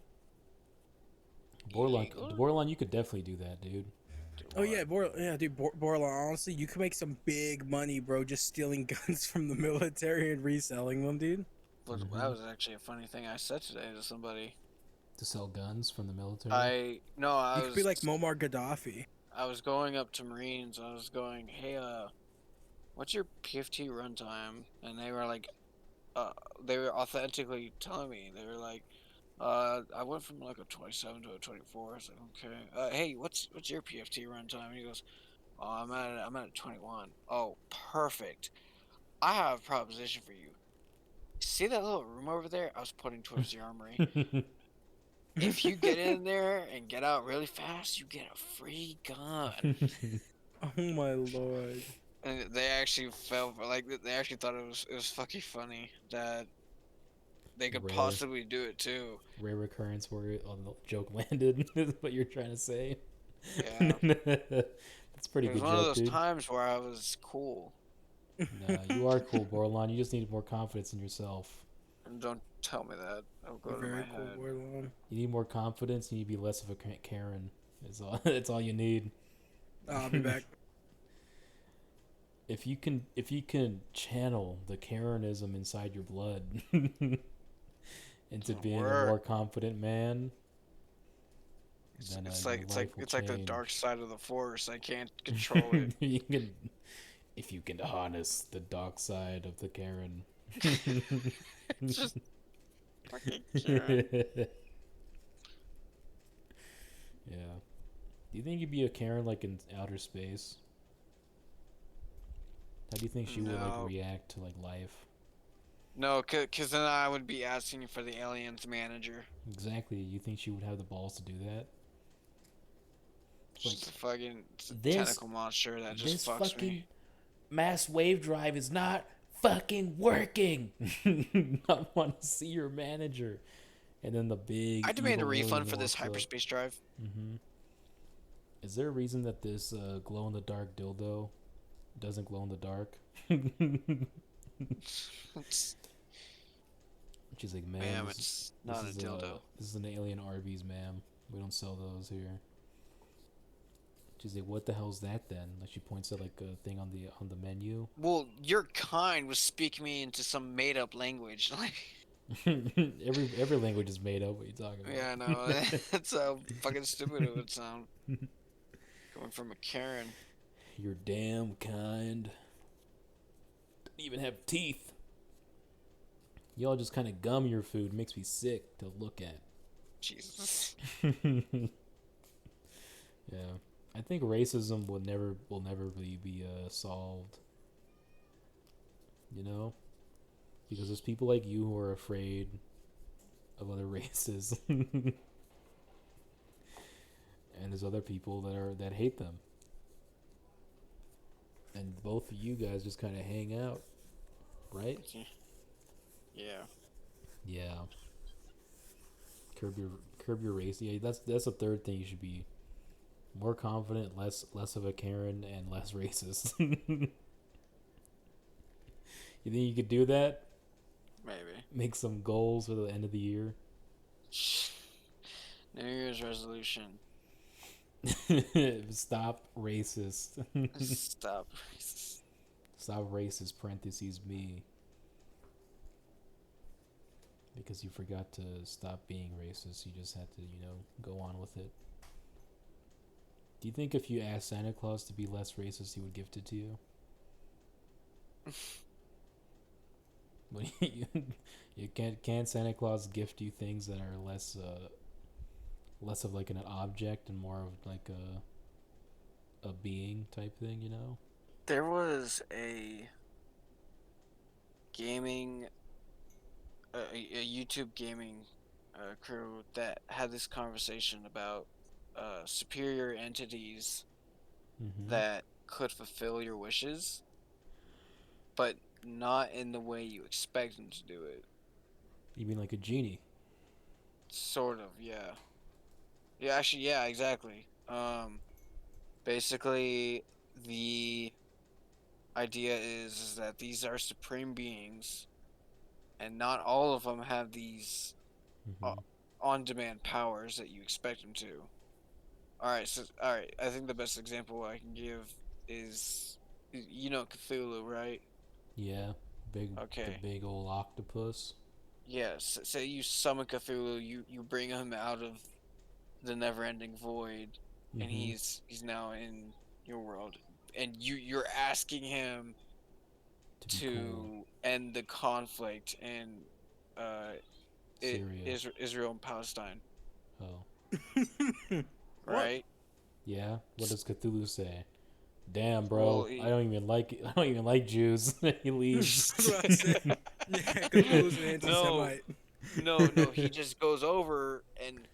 Speaker 3: Illegal?
Speaker 2: Bordelon, you could definitely do that, dude.
Speaker 1: Oh yeah, dude, Bordelon. Honestly, you could make some big money, bro, just stealing guns from the military and reselling them, dude.
Speaker 3: But
Speaker 2: Mm-hmm.
Speaker 3: that was actually a funny thing I said today to somebody.
Speaker 2: To sell guns from the military?
Speaker 3: I
Speaker 1: You could be like Muammar Gaddafi.
Speaker 3: I was going up to Marines. I was going, hey, what's your PFT runtime? And they were like, they were authentically telling me. They were like, I went from like a 27 to a 24. I was like, okay. Hey, what's your PFT runtime? And he goes, oh, I'm at a 21. Oh, perfect. I have a proposition for you. See that little room over there? I was pointing towards the armory. If you get in there and get out really fast, you get a free gun.
Speaker 1: Oh my lord.
Speaker 3: And they actually felt like they actually thought it was fucking funny that they could
Speaker 2: Rare.
Speaker 3: possibly do it too.
Speaker 2: Rare occurrence where the joke landed is what you're trying to say.
Speaker 3: Yeah.
Speaker 2: That's a pretty
Speaker 3: It was
Speaker 2: good
Speaker 3: one of
Speaker 2: joke,
Speaker 3: those
Speaker 2: dude.
Speaker 3: times where I was cool.
Speaker 2: Nah, you are cool, Bordelon. You just need more confidence in yourself.
Speaker 3: And don't tell me that. It'll go to
Speaker 1: Very
Speaker 3: my
Speaker 1: cool,
Speaker 3: head.
Speaker 1: Bordelon.
Speaker 2: You need more confidence. You need to be less of a Karen. That's all you need.
Speaker 1: I'll be back.
Speaker 2: If you can channel the Karenism inside your blood into being a more confident man, then
Speaker 3: It's
Speaker 2: your
Speaker 3: like
Speaker 2: life will
Speaker 3: the
Speaker 2: change.
Speaker 3: dark side of the force. I can't control it.
Speaker 2: If you can harness the dark side of the Karen.
Speaker 3: It's just fucking Karen.
Speaker 2: Yeah. Do you think you'd be a Karen like in outer space? How do you think she would like react to like life?
Speaker 3: No, cause then I would be asking for the aliens manager.
Speaker 2: Exactly. You think she would have the balls to do that?
Speaker 3: Just a fucking
Speaker 2: this
Speaker 3: tentacle monster that just fucks
Speaker 2: fucking
Speaker 3: me.
Speaker 2: mass wave drive is not fucking working. I want to see your manager. And then the big.
Speaker 3: I demand a
Speaker 2: evil
Speaker 3: refund
Speaker 2: alien
Speaker 3: for this
Speaker 2: walks up.
Speaker 3: hyperspace drive.
Speaker 2: Mm-hmm. Is there a reason that this glow in the dark dildo doesn't glow in the dark? She's like,
Speaker 3: ma'am, it's not a dildo.
Speaker 2: This is an alien Arby's, ma'am. We don't sell those here. She's like, what the hell's that then? Like she points at like a thing on the menu.
Speaker 3: Well, your kind was speaking me into some made up language. Like
Speaker 2: every language is made up. What are you talking about?
Speaker 3: yeah, I know. That's how fucking stupid it would sound. Coming from a Karen.
Speaker 2: Your damn kind. Don't even have teeth. Y'all just kind of gum your food. Makes me sick to look at.
Speaker 3: Jesus.
Speaker 2: Yeah. I think racism will never really be solved. You know? Because there's people like you who are afraid of other races. And there's other people that hate them. And both of you guys just kind of hang out, right?
Speaker 3: Yeah.
Speaker 2: Yeah. Curb your race. Yeah, that's the third thing you should be. More confident, less of a Karen, and less racist. You think you could do that?
Speaker 3: Maybe.
Speaker 2: Make some goals for the end of the year.
Speaker 3: New Year's resolution.
Speaker 2: Stop racist.
Speaker 3: Stop racist.
Speaker 2: Stop racist, parentheses, me. Because you forgot to stop being racist. You just had to, go on with it. Do you think if you asked Santa Claus to be less racist, he would gift it to you? But you can't Santa Claus gift you things that are less of like an object and more of like a being type thing, you know?
Speaker 3: There was a gaming, a YouTube gaming crew that had this conversation about superior entities
Speaker 2: Mm-hmm.
Speaker 3: that could fulfill your wishes, but not in the way you expect them to do it.
Speaker 2: You mean like a genie?
Speaker 3: Sort of, yeah. Yeah, actually, yeah, exactly. Basically, the idea is that these are supreme beings, and not all of them have these
Speaker 2: Mm-hmm.
Speaker 3: on-demand powers that you expect them to. All right. I think the best example I can give is, you know, Cthulhu, right?
Speaker 2: Yeah, the
Speaker 3: Okay.
Speaker 2: big old octopus.
Speaker 3: Yes. Say you summon Cthulhu, you bring him out of the never-ending void, and
Speaker 2: Mm-hmm.
Speaker 3: he's now in your world, and you're asking him
Speaker 2: To be cool.
Speaker 3: to end the conflict in uh
Speaker 2: Syria.
Speaker 3: Israel and Palestine,
Speaker 2: Oh.
Speaker 1: What?
Speaker 3: right?
Speaker 2: Yeah? What does Cthulhu say? Damn,
Speaker 3: Well,
Speaker 2: bro. I don't even like I don't even like Jews. He leaves.
Speaker 1: That's what I said. Yeah, Cthulhu's an
Speaker 3: no,
Speaker 1: anti-Semite.
Speaker 3: no, he just goes over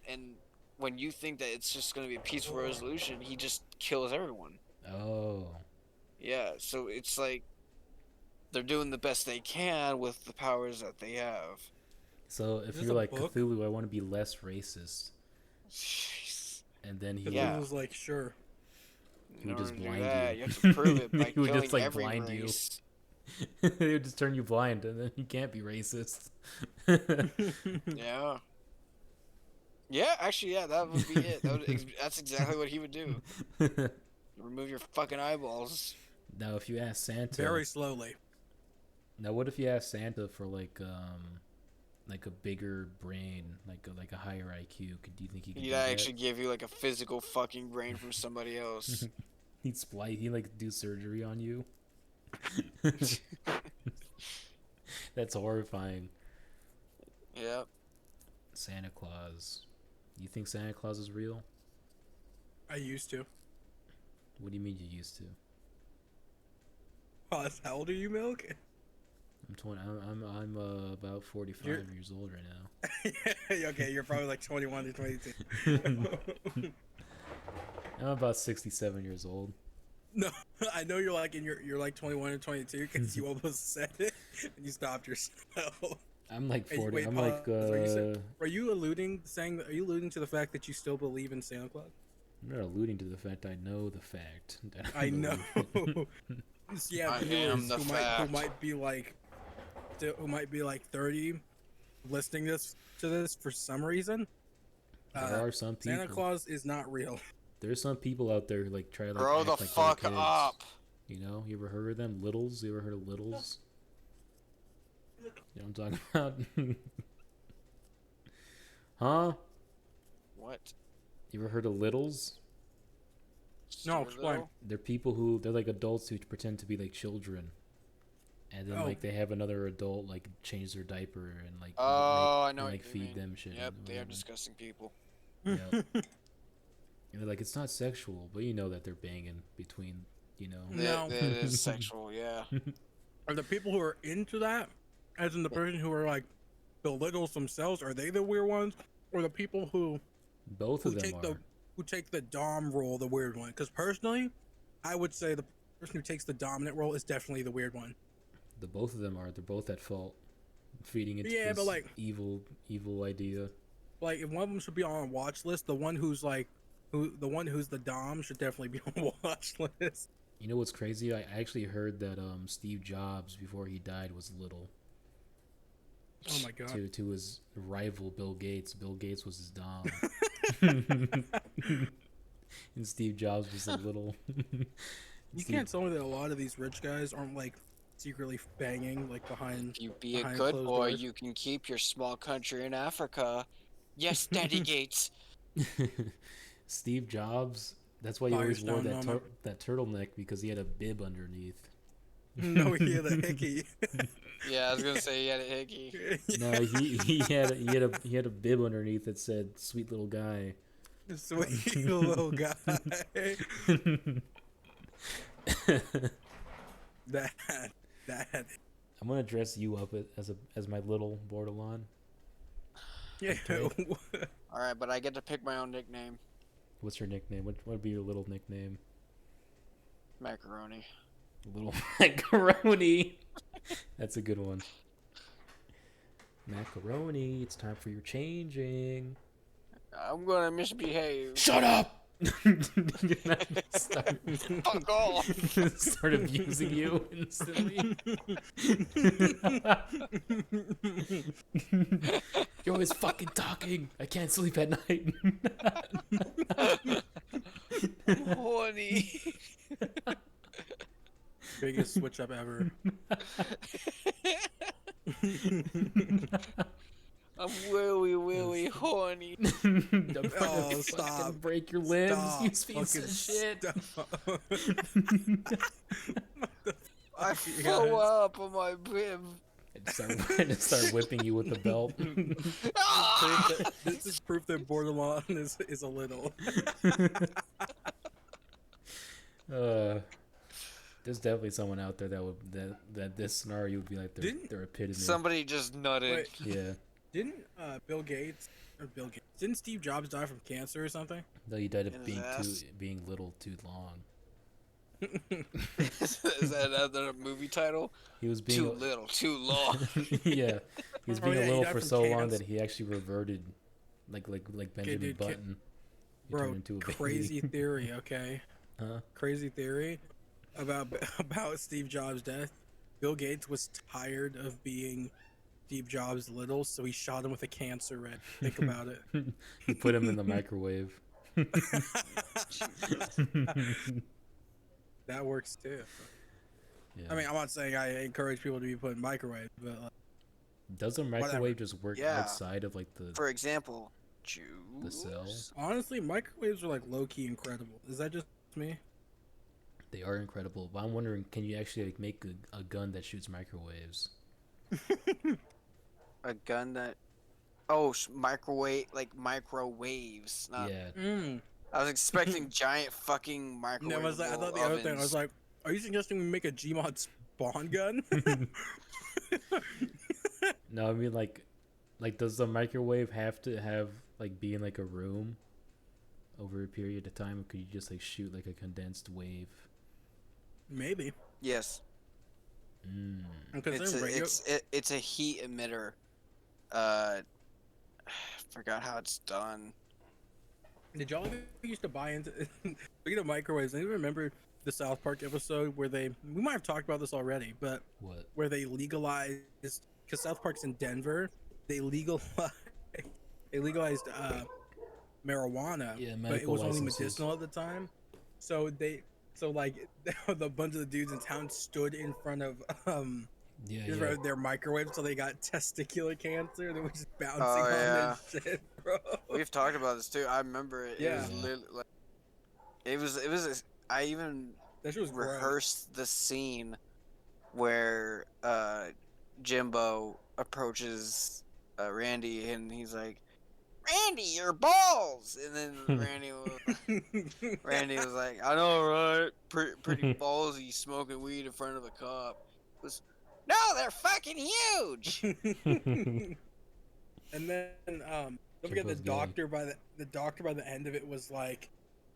Speaker 3: and when you think that it's just going to be a peaceful resolution, he just kills everyone.
Speaker 2: Oh.
Speaker 3: Yeah, so it's like they're doing the best they can with the powers that they have.
Speaker 2: So if
Speaker 1: Is this
Speaker 2: you're
Speaker 1: a
Speaker 2: like
Speaker 1: book?
Speaker 2: Cthulhu, I want to be less racist,
Speaker 3: Jeez.
Speaker 2: and then
Speaker 3: Yeah.
Speaker 1: Cthulhu's like, sure.
Speaker 2: he
Speaker 3: In
Speaker 2: would
Speaker 3: order
Speaker 2: just
Speaker 3: to do
Speaker 2: blind
Speaker 3: that,
Speaker 2: you.
Speaker 3: you have to prove it by
Speaker 2: He would
Speaker 3: killing
Speaker 2: just like
Speaker 3: every
Speaker 2: blind you.
Speaker 3: race.
Speaker 2: He would just turn you blind, and then you can't be racist.
Speaker 3: Yeah. Yeah, actually, yeah, that would be it. That's exactly what he would do. Remove your fucking eyeballs.
Speaker 2: Now, if you ask Santa,
Speaker 1: Very slowly.
Speaker 2: now what if you ask Santa for like a bigger brain, like a higher IQ? Do you think he could do
Speaker 3: He'd
Speaker 2: that?
Speaker 3: actually give you like a physical fucking brain from somebody else.
Speaker 2: He'd like do surgery on you. That's horrifying.
Speaker 3: Yep.
Speaker 2: Santa Claus. You think Santa Claus is real?
Speaker 1: I used to.
Speaker 2: What do you mean you used to?
Speaker 1: How old are you, Milk?
Speaker 2: I'm 20. I'm about 45 years old right now.
Speaker 1: Okay, you're probably like 21 to 22.
Speaker 2: I'm about 67 years old.
Speaker 1: No, I know you're like you're like 21 or 22 because you almost said it and you stopped yourself.
Speaker 2: I'm like
Speaker 1: Hey,
Speaker 2: 40.
Speaker 1: wait,
Speaker 2: I'm
Speaker 1: pause.
Speaker 2: like
Speaker 1: Are you alluding to the fact that you still believe in Santa Claus?
Speaker 2: I'm not alluding to the fact I know the fact. That
Speaker 1: I know. Yeah,
Speaker 3: I
Speaker 1: viewers
Speaker 3: am the
Speaker 1: who
Speaker 3: fact.
Speaker 1: might be like 30 listening to this for some reason.
Speaker 2: There are some people.
Speaker 1: Santa Claus is not real.
Speaker 2: There's some people out there who like try to like
Speaker 3: Grow
Speaker 2: act
Speaker 3: the
Speaker 2: like
Speaker 3: fuck
Speaker 2: they're kids.
Speaker 3: up.
Speaker 2: You know, you ever heard of them? Littles? You ever heard of Littles? You know what I'm talking about? Huh?
Speaker 3: What?
Speaker 2: You ever heard of Littles?
Speaker 1: No,
Speaker 3: Stuart
Speaker 1: explain.
Speaker 3: Little?
Speaker 2: They're people who they're like adults who pretend to be like children, and then
Speaker 1: Oh.
Speaker 2: like they have another adult like change their diaper and like
Speaker 3: Oh, I know
Speaker 2: and,
Speaker 3: what
Speaker 2: like
Speaker 3: you
Speaker 2: feed
Speaker 3: mean.
Speaker 2: them shit.
Speaker 3: Yep,
Speaker 2: and
Speaker 3: they are
Speaker 2: whatever.
Speaker 3: disgusting people.
Speaker 2: Yep. And they're like, it's not sexual, but you know that they're banging between, you know.
Speaker 1: No.
Speaker 3: That is sexual, yeah.
Speaker 1: Are the people who are into that, as in the person who are like belittles themselves, are they the weird ones, or the people who
Speaker 2: Both of them are.
Speaker 1: take the dom role, the weird one? Because personally, I would say the person who takes the dominant role is definitely the weird one.
Speaker 2: The both of them are. They're both at fault, feeding into
Speaker 1: Yeah,
Speaker 2: this
Speaker 1: but, like-
Speaker 2: evil idea.
Speaker 1: Like, if one of them should be on a watch list, the one who's the dom should definitely be on a watch list.
Speaker 2: You know what's crazy? I actually heard that Steve Jobs before he died was little.
Speaker 1: Oh my god.
Speaker 2: To his rival Bill Gates. Bill Gates was his dom. And Steve Jobs was a little.
Speaker 1: You can't tell me that a lot of these rich guys aren't like secretly banging like behind.
Speaker 3: If you be a
Speaker 1: Behind
Speaker 3: good
Speaker 1: closed
Speaker 3: boy,
Speaker 1: doors.
Speaker 3: you can keep your small country in Africa. Yes, Daddy Gates.
Speaker 2: Steve Jobs That's why he always wore
Speaker 1: Firestone moment.
Speaker 2: that turtleneck, because he had a bib underneath.
Speaker 1: No, he had a hickey.
Speaker 3: Yeah, I was gonna say he had a hickey.
Speaker 2: No, he had a bib underneath that said "sweet little guy."
Speaker 1: Sweet little guy. that that.
Speaker 2: I'm gonna dress you up as my little Bordelon.
Speaker 1: Yeah.
Speaker 2: Okay.
Speaker 3: All right, but I get to pick my own nickname.
Speaker 2: What's your nickname? What would be your little nickname?
Speaker 3: Macaroni.
Speaker 2: Little macaroni. That's a good one. Macaroni, it's time for your changing.
Speaker 3: I'm gonna misbehave.
Speaker 2: Shut up!
Speaker 3: Fuck off.
Speaker 2: Start abusing you instantly. You're always fucking talking. I can't sleep at night.
Speaker 3: I'm horny.
Speaker 1: Biggest switch up ever.
Speaker 3: I'm really horny.
Speaker 2: I'm
Speaker 1: Oh,
Speaker 2: fucking
Speaker 1: stop.
Speaker 2: break your limbs,
Speaker 1: Stop.
Speaker 2: you piece of shit.
Speaker 3: I throw up on my bib.
Speaker 2: I just start whipping you with the belt.
Speaker 1: This is proof that Bordelon is a little.
Speaker 2: There's definitely someone out there that this scenario would be like their epitome.
Speaker 3: Somebody just nutted.
Speaker 1: Wait.
Speaker 2: Yeah.
Speaker 1: Didn't Bill Gates didn't Steve Jobs die from cancer or something?
Speaker 2: No, he died
Speaker 3: In
Speaker 2: of
Speaker 3: his ass?
Speaker 2: being little too long.
Speaker 3: Is that another movie title?
Speaker 2: He was being
Speaker 3: Too little, too long.
Speaker 2: yeah, he was
Speaker 1: Oh,
Speaker 2: being
Speaker 1: yeah,
Speaker 2: a
Speaker 1: he
Speaker 2: little
Speaker 1: died
Speaker 2: for
Speaker 1: from
Speaker 2: so long
Speaker 1: cancer.
Speaker 2: that he actually reverted, like Benjamin
Speaker 1: dude,
Speaker 2: Button. He
Speaker 1: Bro,
Speaker 2: turned into a baby.
Speaker 1: crazy theory, okay?
Speaker 2: Huh?
Speaker 1: Crazy theory about Steve Jobs' death. Bill Gates was tired of being Steve Jobs little, so he shot him with a cancer red. Think about it.
Speaker 2: He put him in the microwave.
Speaker 1: That works too.
Speaker 2: Yeah.
Speaker 1: I mean, I'm not saying I encourage people to be put in microwave, but
Speaker 2: Does a microwave just work
Speaker 3: Yeah.
Speaker 2: outside of like the
Speaker 3: For example,
Speaker 2: the cell?
Speaker 3: Jews.
Speaker 1: honestly, microwaves are like low key incredible. Is that just me?
Speaker 2: They are incredible, but I'm wondering, can you actually like make a gun that shoots microwaves?
Speaker 3: A gun that. Oh, microwave, like microwaves. Not.
Speaker 2: Yeah.
Speaker 3: I was expecting giant fucking microwave.
Speaker 1: No, I thought the other thing. I was like, are you suggesting we make a Gmod spawn gun?
Speaker 2: No, I mean like does the microwave have to have like be in like a room over a period of time, or could you just like shoot like a condensed wave?
Speaker 1: Maybe.
Speaker 3: yes,
Speaker 1: Because
Speaker 3: it's a heat emitter. I forgot how it's done.
Speaker 1: did y'all ever used to buy into speaking of microwaves? Anyone remember the South Park episode where we might have talked about this already, but
Speaker 2: What?
Speaker 1: where they legalized, because South Park's in Denver, they legalized marijuana,
Speaker 2: Yeah,
Speaker 1: but it was only
Speaker 2: licenses.
Speaker 1: medicinal at the time. So like the bunch of the dudes in town stood in front of
Speaker 2: Yeah.
Speaker 1: their microwave, so they got testicular cancer. They were just bouncing
Speaker 3: Oh,
Speaker 1: on
Speaker 3: yeah.
Speaker 1: this shit, bro.
Speaker 3: We've talked about this too. I remember it.
Speaker 1: Yeah.
Speaker 3: It was. I even
Speaker 1: That shit was gross.
Speaker 3: rehearsed the scene where Jimbo approaches Randy and he's like, "Randy, your balls!" And then Randy was like, "I know, right? Pretty ballsy smoking weed in front of a cop." It was, "No, they're fucking huge."
Speaker 1: And then don't forget the
Speaker 2: Jimbo's gay.
Speaker 1: doctor by the end of it was like,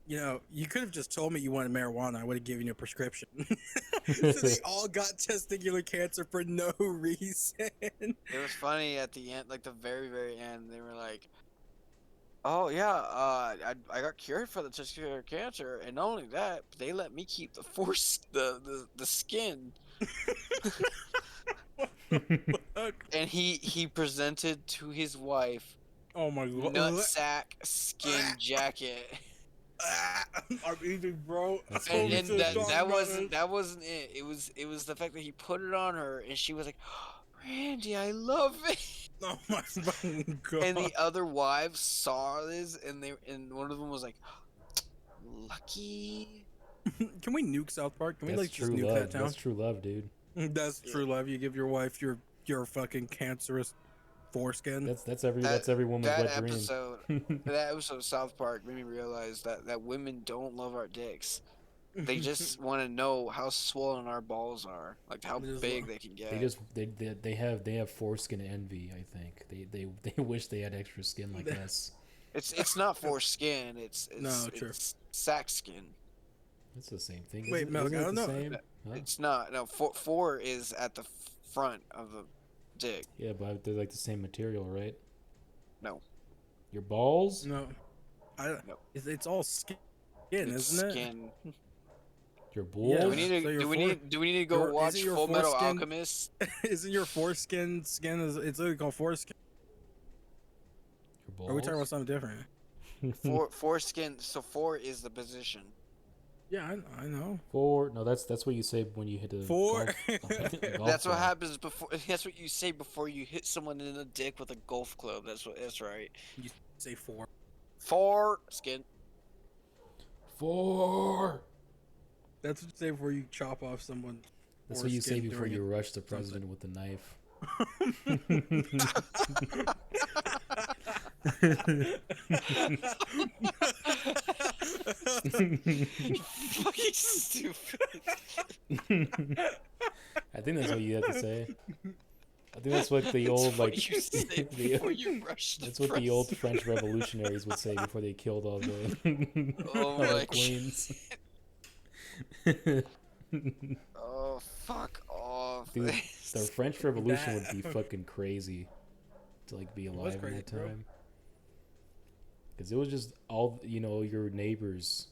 Speaker 1: you know, you could have just told me you wanted marijuana. I would have given you a prescription. So they all got testicular cancer for no reason.
Speaker 3: It was funny at the end, like the very, very end. They were like, "Oh yeah, I got cured for the testicular cancer, and not only that, but they let me keep the skin." And he presented to his wife
Speaker 1: Oh my god.
Speaker 3: nutsack skin jacket.
Speaker 1: I'm eating, bro.
Speaker 2: That's
Speaker 3: And,
Speaker 2: funny.
Speaker 3: and that wasn't it. It was the fact that he put it on her and she was like, "Randy, I love it."
Speaker 1: Oh my fucking god.
Speaker 3: And the other wives saw this and one of them was like, lucky.
Speaker 1: Can we nuke South Park? Can we
Speaker 2: That's
Speaker 1: like just
Speaker 2: true
Speaker 1: nuke
Speaker 2: love.
Speaker 1: that town?
Speaker 2: That's true love, dude.
Speaker 1: That's
Speaker 3: Yeah.
Speaker 1: true love. You give your wife your fucking cancerous foreskin.
Speaker 2: That's every woman's
Speaker 3: That
Speaker 2: wet dream.
Speaker 3: episode, that episode of South Park made me realize that women don't love our dicks. They just want to know how swollen our balls are, like how
Speaker 1: It is
Speaker 3: big
Speaker 1: lo-
Speaker 3: they can get.
Speaker 2: They have foreskin envy. I think they wish they had extra skin like us.
Speaker 3: It's not foreskin. It's
Speaker 1: No, true.
Speaker 3: it's sack skin.
Speaker 2: It's the same thing.
Speaker 1: Wait, Milk,
Speaker 2: isn't
Speaker 1: I
Speaker 2: it
Speaker 1: don't
Speaker 2: the
Speaker 1: know.
Speaker 2: same? Huh?
Speaker 3: It's not. No, four is at the front of the dick.
Speaker 2: Yeah, but they're like the same material, right?
Speaker 3: No.
Speaker 2: Your balls?
Speaker 1: No,
Speaker 3: No.
Speaker 1: it's all skin,
Speaker 3: It's
Speaker 1: isn't it?
Speaker 3: skin.
Speaker 2: Your
Speaker 1: Yeah.
Speaker 2: balls?
Speaker 3: Do we need to
Speaker 1: So your
Speaker 3: do we need to go
Speaker 1: your-
Speaker 3: watch
Speaker 1: isn't your
Speaker 3: Full Metal
Speaker 1: foreskin-
Speaker 3: Alchemist?
Speaker 1: Isn't your foreskin skin? It's literally called foreskin.
Speaker 2: Your balls?
Speaker 1: Or are we talking about something different?
Speaker 3: Foreskin. So four is the position.
Speaker 1: Yeah, I know.
Speaker 2: Four? No, that's what you say when you hit a
Speaker 1: Four.
Speaker 2: golf
Speaker 3: That's what
Speaker 2: ball.
Speaker 3: happens before. That's what you say before you hit someone in the dick with a golf club. That's right.
Speaker 1: You say four.
Speaker 3: Foreskin.
Speaker 2: Four.
Speaker 1: That's what you say before you chop off someone.
Speaker 2: That's what you say
Speaker 1: foreskin
Speaker 2: before
Speaker 1: during
Speaker 2: you
Speaker 1: it.
Speaker 2: rush the president with the knife.
Speaker 3: Fucking stupid.
Speaker 2: I think that's what you have to say. I think that's what the old
Speaker 3: That's what
Speaker 2: like
Speaker 3: you say
Speaker 2: the-
Speaker 3: before you rush the
Speaker 2: that's what the old
Speaker 3: president.
Speaker 2: French revolutionaries would say before they killed all the
Speaker 3: Oh
Speaker 2: all the
Speaker 3: my
Speaker 2: queens.
Speaker 3: Oh fuck off.
Speaker 2: Dude, the French Revolution would
Speaker 1: That-
Speaker 2: be fucking crazy to like be
Speaker 1: was
Speaker 2: alive in
Speaker 1: crazy,
Speaker 2: that
Speaker 1: bro.
Speaker 2: time. Because it was just all your neighbors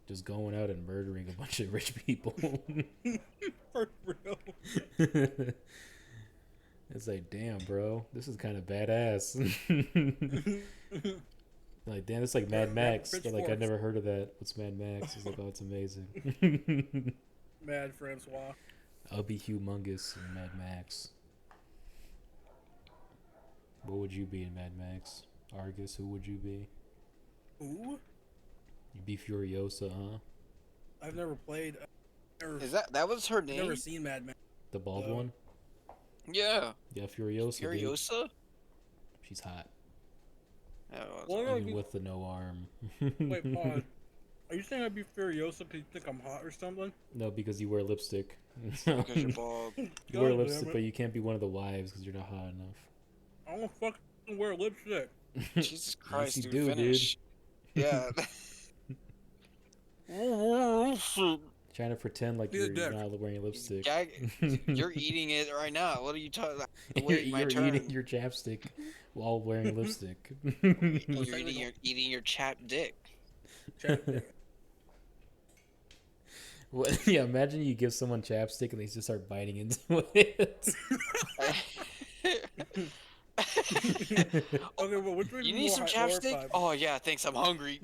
Speaker 2: just going out and murdering a bunch of rich people.
Speaker 1: For real.
Speaker 2: It's like, damn, bro, this is kind of badass. Like, damn, it's like Mad Max. But like, I
Speaker 1: pitchforks.
Speaker 2: never heard of that. What's Mad Max? It's like, oh, it's amazing.
Speaker 1: Mad Francois.
Speaker 2: I'll be humongous in Mad Max. What would you be in Mad Max? Argus, who would you be?
Speaker 1: Ooh,
Speaker 2: You'd be Furiosa, huh?
Speaker 1: I've never played.
Speaker 3: Is that was her
Speaker 1: I've
Speaker 3: name?
Speaker 1: never seen Mad Men.
Speaker 2: The bald
Speaker 1: No.
Speaker 2: one?
Speaker 3: Yeah.
Speaker 2: Yeah, Furiosa. Dude.
Speaker 3: Furiosa?
Speaker 2: She's hot.
Speaker 3: Yeah, it was-
Speaker 1: Well, no,
Speaker 2: Even
Speaker 1: you-
Speaker 2: with the no arm.
Speaker 1: Wait, pause. Are you saying I'd be Furiosa because you think I'm hot or something?
Speaker 2: No, because you wear lipstick.
Speaker 3: because you're bald.
Speaker 2: You wear
Speaker 1: God
Speaker 2: lipstick,
Speaker 1: damn
Speaker 2: but
Speaker 1: it.
Speaker 2: you can't be one of the wives because you're not hot enough.
Speaker 1: I don't fucking wear lipstick.
Speaker 3: Jesus Christ,
Speaker 2: you
Speaker 3: dude,
Speaker 2: do, dude.
Speaker 3: finish. Yeah.
Speaker 2: Trying to pretend like
Speaker 1: Be a
Speaker 2: you're
Speaker 1: dick.
Speaker 2: not wearing lipstick.
Speaker 3: You're eating it right now. What are you talking about?
Speaker 2: You're,
Speaker 3: Wait, my
Speaker 2: you're
Speaker 3: turn.
Speaker 2: eating your chapstick while wearing lipstick.
Speaker 3: You're eating your chapped dick.
Speaker 1: Chat.
Speaker 2: What? Yeah, imagine you give someone chapstick and they just start biting into it.
Speaker 1: Okay, but which would be
Speaker 3: You need some
Speaker 1: more
Speaker 3: chapstick?
Speaker 1: horrifying?
Speaker 3: Oh yeah, thanks. I'm hungry.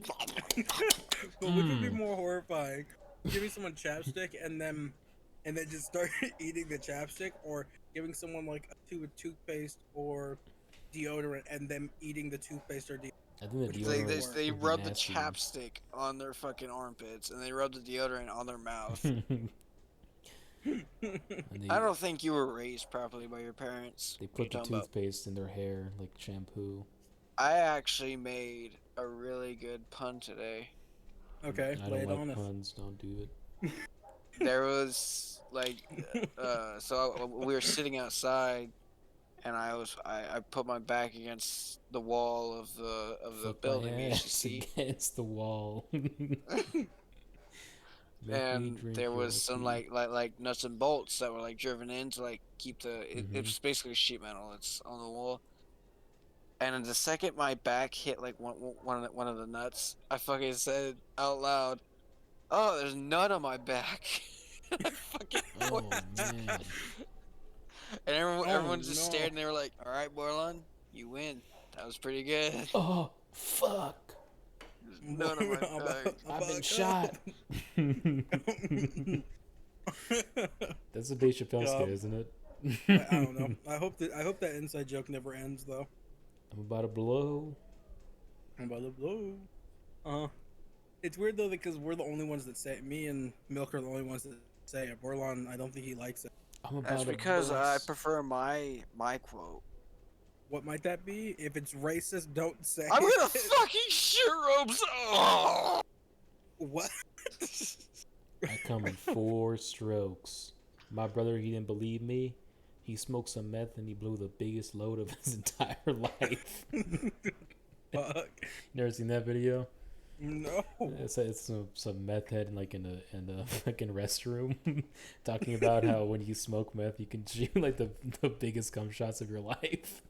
Speaker 1: But which would be
Speaker 2: Mm.
Speaker 1: more horrifying? Giving someone chapstick and then just start eating the chapstick, or giving someone like a tube of toothpaste or deodorant and them eating the toothpaste or deodorant?
Speaker 2: I think the
Speaker 1: They-
Speaker 2: deodorant
Speaker 1: they-
Speaker 3: They
Speaker 2: would be
Speaker 3: rub the
Speaker 2: nasty.
Speaker 3: chapstick on their fucking armpits, and they rub the deodorant on their mouth.
Speaker 2: And they,
Speaker 3: I don't think you were raised properly by your parents.
Speaker 2: they
Speaker 3: What are you
Speaker 2: put the
Speaker 3: talking about?
Speaker 2: toothpaste in their hair like shampoo.
Speaker 3: I actually made a really good pun today.
Speaker 1: Okay,
Speaker 2: I
Speaker 1: lay it
Speaker 2: don't
Speaker 1: on
Speaker 2: like
Speaker 1: us.
Speaker 2: puns. Don't do it.
Speaker 3: There was like, so we were sitting outside, and I put my back against the wall of the
Speaker 2: Fuck my
Speaker 3: building we used to
Speaker 2: ass
Speaker 3: see,
Speaker 2: against the wall. Make me
Speaker 3: and
Speaker 2: drink
Speaker 3: there
Speaker 2: your
Speaker 3: was some
Speaker 2: whiskey.
Speaker 3: like nuts and bolts that were like driven in to like keep
Speaker 2: Mhm.
Speaker 3: it's basically sheet metal. It's on the wall. And in the second my back hit like one of the nuts, I fucking said out loud, "Oh, there's nut on my back." And I fucking
Speaker 2: Oh
Speaker 3: pointed.
Speaker 2: man.
Speaker 3: And
Speaker 1: Oh,
Speaker 3: everyone just
Speaker 1: no.
Speaker 3: stared and they were like, "All right, Bordelon, you win. That was pretty good."
Speaker 2: Oh fuck.
Speaker 3: There's nut on my
Speaker 1: I'm
Speaker 3: back.
Speaker 1: about-
Speaker 2: I've been
Speaker 1: Fuck
Speaker 2: shot. That's a Dave Chappelle
Speaker 1: Yeah.
Speaker 2: skit, isn't it?
Speaker 1: I don't know. I hope that inside joke never ends though.
Speaker 2: I'm about to blow.
Speaker 1: I'm about to blow. It's weird though because we're the only ones that say. Me and Milk are the only ones that say it. Bordelon, I don't think he likes it.
Speaker 2: I'm
Speaker 3: That's
Speaker 2: about to
Speaker 3: because I
Speaker 2: burst.
Speaker 3: prefer my quote.
Speaker 1: What might that be? If it's racist, don't say.
Speaker 3: I'm gonna
Speaker 1: it.
Speaker 3: fucking shit ropes. Oh!
Speaker 1: What?
Speaker 2: I come in 4 strokes. My brother, he didn't believe me. He smoked some meth and he blew the biggest load of his entire life.
Speaker 1: Fuck.
Speaker 2: Never seen that video?
Speaker 1: No.
Speaker 2: It's some meth head in a fucking restroom talking about how when you smoke meth you can shoot like the biggest cum shots of your life.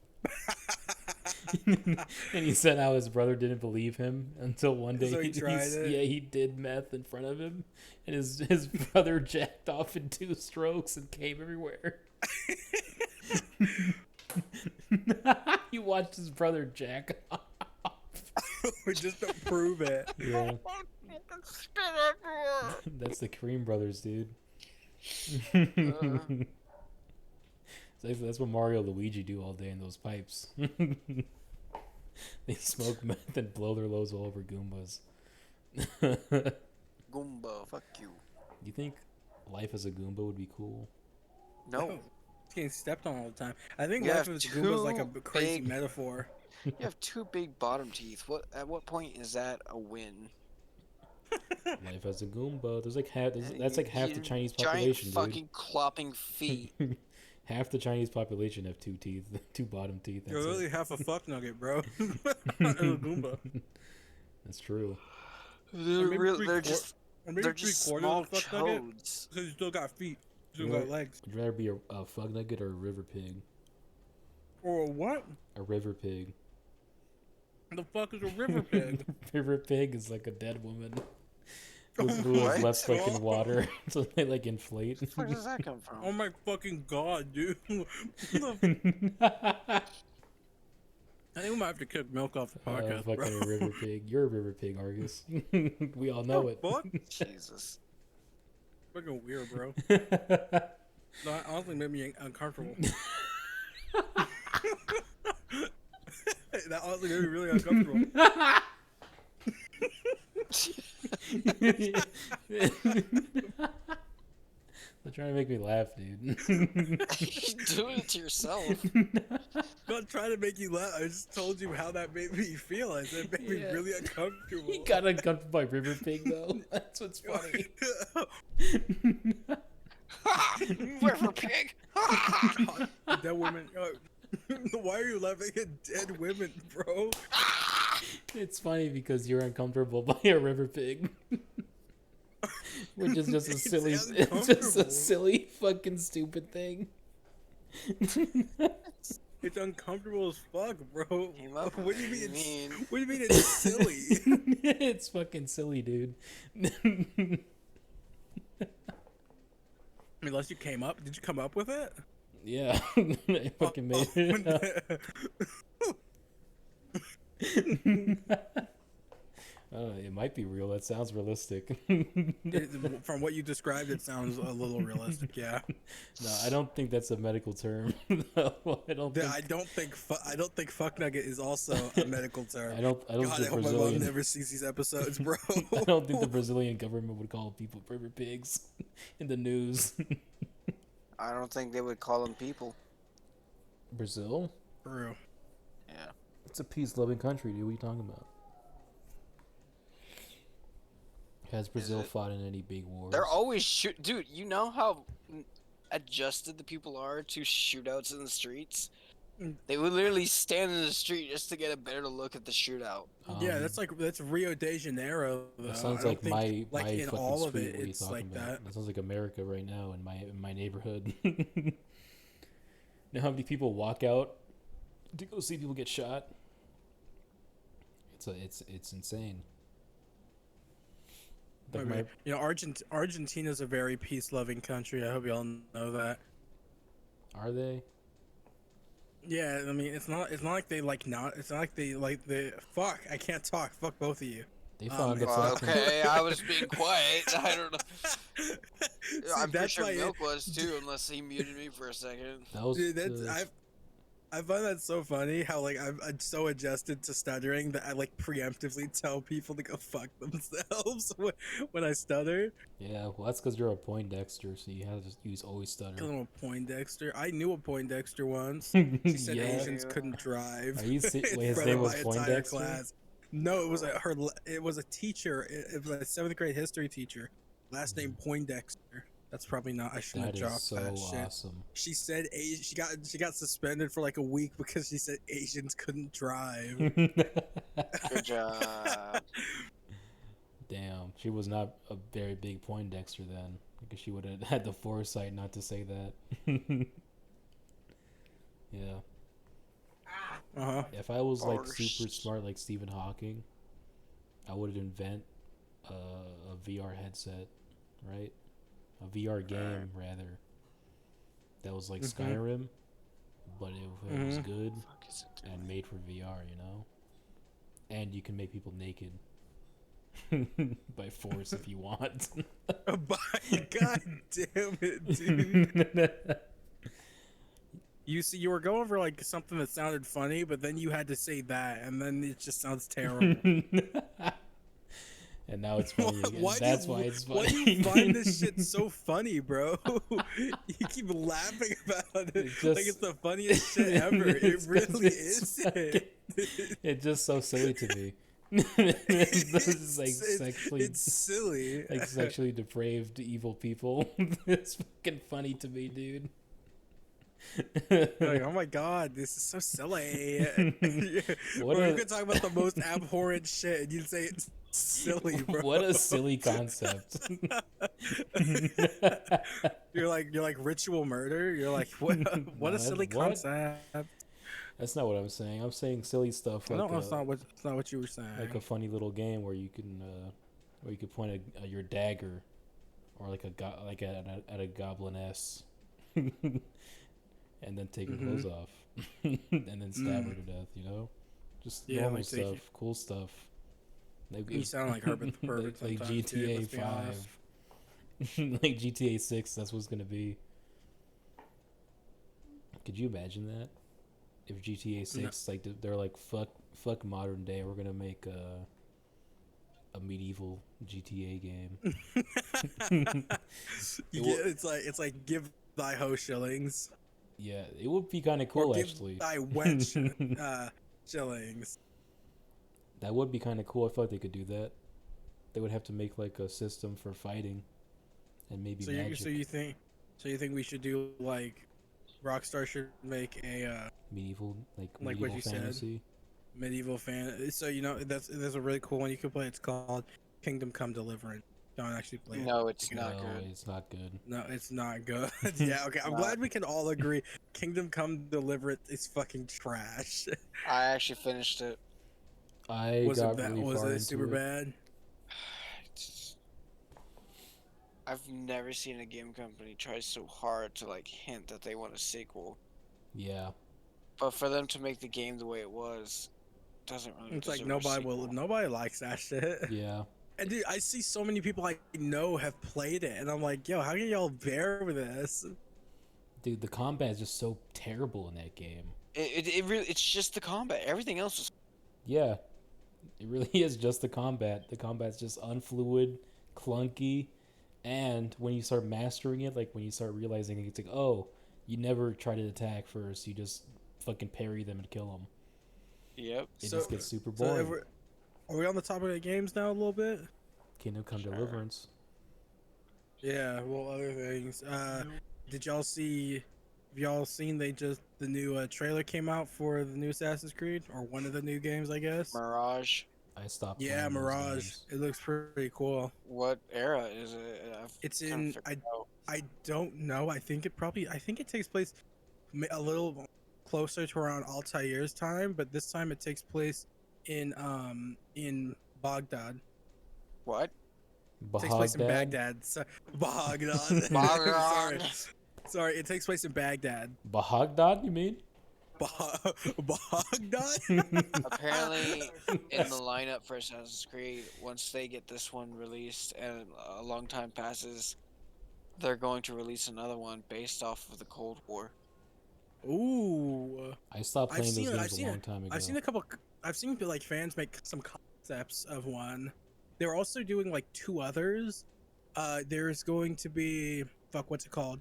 Speaker 2: And he said how his brother didn't believe him until one day
Speaker 1: So he tried it?
Speaker 2: yeah, he did meth in front of him and his brother jacked off in 2 strokes and came everywhere. He watched his brother jack off.
Speaker 1: Just don't prove it.
Speaker 2: Yeah. That's the Kareem brothers, dude. That's what Mario and Luigi do all day in those pipes. They smoke meth and blow their loads all over Goombas.
Speaker 3: Goomba, fuck you.
Speaker 2: You think life as a Goomba would be cool?
Speaker 3: No.
Speaker 1: It's getting stepped on all the time. I think
Speaker 3: You
Speaker 1: life
Speaker 3: have
Speaker 1: as a Goomba is like a
Speaker 3: two
Speaker 1: crazy
Speaker 3: big-
Speaker 1: metaphor.
Speaker 3: You have 2 big bottom teeth. At what point is that a win?
Speaker 2: Life as a Goomba. There's like that's like half the Chinese
Speaker 3: Giant
Speaker 2: population,
Speaker 3: fucking clopping feet.
Speaker 2: dude. Half the Chinese population have 2 teeth, 2 bottom teeth.
Speaker 1: You're
Speaker 2: That's
Speaker 1: literally
Speaker 2: it.
Speaker 1: half a fuck nugget, bro. A Goomba.
Speaker 2: That's true.
Speaker 3: They're just
Speaker 1: Maybe
Speaker 3: they're just small toads.
Speaker 1: because you still got feet. You still
Speaker 2: Yeah.
Speaker 1: got legs.
Speaker 2: Would you rather be a fuck nugget or a river pig?
Speaker 1: Or what?
Speaker 2: A river pig.
Speaker 1: The fuck is a river pig?
Speaker 2: River pig is like a dead woman who
Speaker 3: What?
Speaker 2: has left fucking water, so they like inflate.
Speaker 3: Where does that come from?
Speaker 1: Oh my fucking god, dude. I think we might have to kick Milk off the podcast,
Speaker 2: Fucking
Speaker 1: bro.
Speaker 2: a river pig. You're a river pig, Argus. We all know it.
Speaker 1: Fuck?
Speaker 3: Jesus.
Speaker 1: Fucking weird, bro. No, it honestly made me uncomfortable. That honestly made me really uncomfortable.
Speaker 2: They're trying to make me laugh, dude.
Speaker 3: You're doing it to yourself.
Speaker 1: I'm not trying to make you laugh. I just told you how that made me feel. I said it made me
Speaker 2: Yeah.
Speaker 1: really uncomfortable.
Speaker 2: He got uncomfortable by river pig though. That's what's funny.
Speaker 3: River pig.
Speaker 1: Dead women. Why are you laughing at dead women, bro?
Speaker 2: It's funny because you're uncomfortable by a river pig. Which is just a
Speaker 1: It's
Speaker 2: silly, it's just a
Speaker 1: uncomfortable.
Speaker 2: silly fucking stupid thing.
Speaker 1: It's uncomfortable as fuck, bro.
Speaker 3: Came up
Speaker 1: What do
Speaker 3: with
Speaker 1: you mean?
Speaker 3: it.
Speaker 1: What do you mean it's silly?
Speaker 2: It's fucking silly, dude.
Speaker 1: Unless you came up. Did you come up with it?
Speaker 2: Yeah, I fucking made it. It might be real. That sounds realistic.
Speaker 1: From what you described, it sounds a little realistic. Yeah.
Speaker 2: No, I don't think that's a medical term. No, I don't think.
Speaker 1: I don't think fuck nugget is also a medical term.
Speaker 2: I don't
Speaker 1: God, I
Speaker 2: think
Speaker 1: hope my mom
Speaker 2: Brazilian.
Speaker 1: never sees these episodes, bro.
Speaker 2: I don't think the Brazilian government would call people river pigs in the news.
Speaker 3: I don't think they would call them people.
Speaker 2: Brazil?
Speaker 1: For real.
Speaker 3: Yeah.
Speaker 2: It's a peace-loving country, dude. What are you talking about? Has Brazil
Speaker 3: it?
Speaker 2: fought in any big wars?
Speaker 3: They're always dude, you know how adjusted the people are to shootouts in the streets? They would literally stand in the street just to get a better look at the shootout.
Speaker 1: Yeah, that's Rio de Janeiro. Though.
Speaker 2: That sounds
Speaker 1: I
Speaker 2: like
Speaker 1: don't think,
Speaker 2: my
Speaker 1: in
Speaker 2: fucking
Speaker 1: all of
Speaker 2: street.
Speaker 1: it,
Speaker 2: What are you
Speaker 1: it's
Speaker 2: talking
Speaker 1: like
Speaker 2: about?
Speaker 1: that.
Speaker 2: That sounds like America right now in my neighborhood. You know how many people walk out to go see people get shot? It's insane. Like
Speaker 1: I mean, you know, Argentina's a very peace-loving country. I hope y'all know that.
Speaker 2: are they?
Speaker 1: Yeah, I mean, it's not like they like not. It's not like they like the fuck. I can't talk. Fuck both of you.
Speaker 2: They found the
Speaker 3: Well,
Speaker 2: fucking.
Speaker 3: okay, I was being quiet. I don't know.
Speaker 1: See,
Speaker 3: I'm pretty
Speaker 1: that's
Speaker 3: sure
Speaker 1: why
Speaker 3: Milk was too, unless he muted me for a second.
Speaker 2: That was
Speaker 1: Dude, that's I find that so funny how like I'm so adjusted to stuttering that I like preemptively tell people to go fuck themselves when I stutter.
Speaker 2: Yeah, well, that's because you're a Poindexter, so you have to use always stutter.
Speaker 1: I'm a Poindexter. I knew a Poindexter once. She said
Speaker 2: Yeah.
Speaker 1: Asians couldn't drive
Speaker 2: Are you
Speaker 1: in
Speaker 2: wait, his
Speaker 1: front
Speaker 2: name
Speaker 1: of
Speaker 2: was
Speaker 1: my entire
Speaker 2: Poindexter?
Speaker 1: class. No, it was it was a teacher. It was a seventh grade history teacher. Last name Poindexter. That's probably not. I shouldn't
Speaker 2: That
Speaker 1: have
Speaker 2: is
Speaker 1: dropped
Speaker 2: so
Speaker 1: that shit.
Speaker 2: awesome.
Speaker 1: She said she got suspended for like a week because she said Asians couldn't drive.
Speaker 3: Good job.
Speaker 2: Damn, she was not a very big Poindexter then, because she would have had the foresight not to say that. Yeah.
Speaker 1: Uh-huh.
Speaker 2: If I was like
Speaker 3: Force.
Speaker 2: super smart like Stephen Hawking, I would invent a VR headset, right? A VR game rather. That was like Skyrim, but it was good
Speaker 3: Fuck is it doing?
Speaker 2: and made for VR, you know. And you can make people naked by force if you want.
Speaker 1: God damn it, dude. You were going for like something that sounded funny, but then you had to say that, and then it just sounds terrible.
Speaker 2: And now it's funny again.
Speaker 1: Why
Speaker 2: That's why it's funny.
Speaker 1: Why do you find this shit so funny, bro? You keep laughing about it like it's the funniest shit ever. It
Speaker 2: It's 'cause
Speaker 1: really
Speaker 2: it's
Speaker 1: isn't.
Speaker 2: It's just so silly to me. This is like
Speaker 1: It's silly.
Speaker 2: like sexually depraved evil people. It's fucking funny to me, dude.
Speaker 1: Like, oh my god, this is so silly.
Speaker 2: What
Speaker 1: Bro,
Speaker 2: a-
Speaker 1: you could talk about the most abhorrent shit and you'd say it's silly, bro.
Speaker 2: What a silly concept.
Speaker 1: You're like ritual murder. You're like what
Speaker 2: No,
Speaker 1: a silly
Speaker 2: what?
Speaker 1: concept.
Speaker 2: That's not what I'm saying. I'm saying silly stuff like
Speaker 1: No, it's not what you were saying.
Speaker 2: like a funny little game where you can point your dagger or like at a gobliness and then take her clothes off and then stab her to death, you know? Just
Speaker 1: Yeah,
Speaker 2: normal
Speaker 1: like take
Speaker 2: stuff,
Speaker 1: it-
Speaker 2: cool stuff. Like,
Speaker 1: You sound like Herbert the Pervert
Speaker 2: like
Speaker 1: sometimes, dude,
Speaker 2: GTA
Speaker 1: let's be honest.
Speaker 2: 5. Like GTA 6, that's what's gonna be. Could you imagine that? If GTA 6, like they're like fuck modern day, we're gonna make a medieval GTA game.
Speaker 1: It's like give thy hoe shillings
Speaker 2: Yeah, it would be kind of
Speaker 1: or
Speaker 2: cool
Speaker 1: give
Speaker 2: actually.
Speaker 1: thy wench shillings.
Speaker 2: That would be kind of cool. I feel like they could do that. They would have to make like a system for fighting, and maybe
Speaker 1: So
Speaker 2: magic.
Speaker 1: you think we should do like Rockstar should make a
Speaker 2: medieval
Speaker 1: like
Speaker 2: medieval
Speaker 1: what you said.
Speaker 2: fantasy.
Speaker 1: medieval fan. So there's a really cool one you can play. It's called Kingdom Come Deliverance. Don't actually play it.
Speaker 3: No, it's
Speaker 2: No,
Speaker 3: not good.
Speaker 2: it's not good.
Speaker 1: No, it's not good. Yeah, okay. I'm
Speaker 3: No.
Speaker 1: glad we can all agree Kingdom Come Deliverance is fucking trash.
Speaker 3: I actually finished it.
Speaker 2: I
Speaker 1: Was
Speaker 2: got
Speaker 1: it bad?
Speaker 2: really
Speaker 1: Was
Speaker 2: far
Speaker 1: it
Speaker 2: into
Speaker 1: super
Speaker 2: it.
Speaker 1: bad?
Speaker 3: I've never seen a game company try so hard to like hint that they want a sequel,
Speaker 2: Yeah,
Speaker 3: but for them to make the game the way it was, doesn't really.
Speaker 1: It's like
Speaker 3: deserve a sequel.
Speaker 1: nobody likes that shit.
Speaker 2: yeah.
Speaker 1: And dude, I see so many people I know have played it, and I'm like, yo, how can y'all bear with this?
Speaker 2: Dude, the combat is just so terrible in that game.
Speaker 3: It really it's just the combat. Everything else is
Speaker 2: Yeah, it really is just the combat. The combat's just unfluid, clunky, and when you start mastering it, like when you start realizing it's like, oh, you never try to attack first. You just fucking parry them and kill them.
Speaker 3: Yep.
Speaker 2: It
Speaker 1: So-
Speaker 2: just gets super
Speaker 1: So
Speaker 2: boring.
Speaker 1: are we on the topic of the games now a little bit?
Speaker 2: Kingdom Come
Speaker 3: Sure.
Speaker 2: Deliverance.
Speaker 1: Yeah, well, other things. Did y'all see? Have y'all seen the new trailer came out for the new Assassin's Creed or one of the new games, I guess?
Speaker 3: Mirage.
Speaker 2: I stopped.
Speaker 1: Yeah,
Speaker 2: playing those
Speaker 1: Mirage.
Speaker 2: games.
Speaker 1: It looks pretty cool.
Speaker 3: What era is it?
Speaker 1: It's
Speaker 3: kinda
Speaker 1: in.
Speaker 3: figured out.
Speaker 1: I don't know. I think it takes place a little closer to around Altair's time, but this time it takes place in Baghdad.
Speaker 3: What?
Speaker 1: It takes place in
Speaker 2: Baghdad?
Speaker 1: Baghdad. Baghdad.
Speaker 3: Baghdad.
Speaker 1: Sorry, it takes place in Baghdad.
Speaker 2: Baghdad, you mean?
Speaker 1: Baghdad?
Speaker 3: Apparently, in the lineup for Assassin's Creed, once they get this one released and a long time passes, they're going to release another one based off of the Cold War.
Speaker 1: Ooh.
Speaker 2: I stopped
Speaker 1: I've
Speaker 2: playing
Speaker 1: seen
Speaker 2: those
Speaker 1: it.
Speaker 2: games a long time ago.
Speaker 1: I've seen a couple. I've seen like fans make some concepts of one. They're also doing like two others. There's going to be what's it called?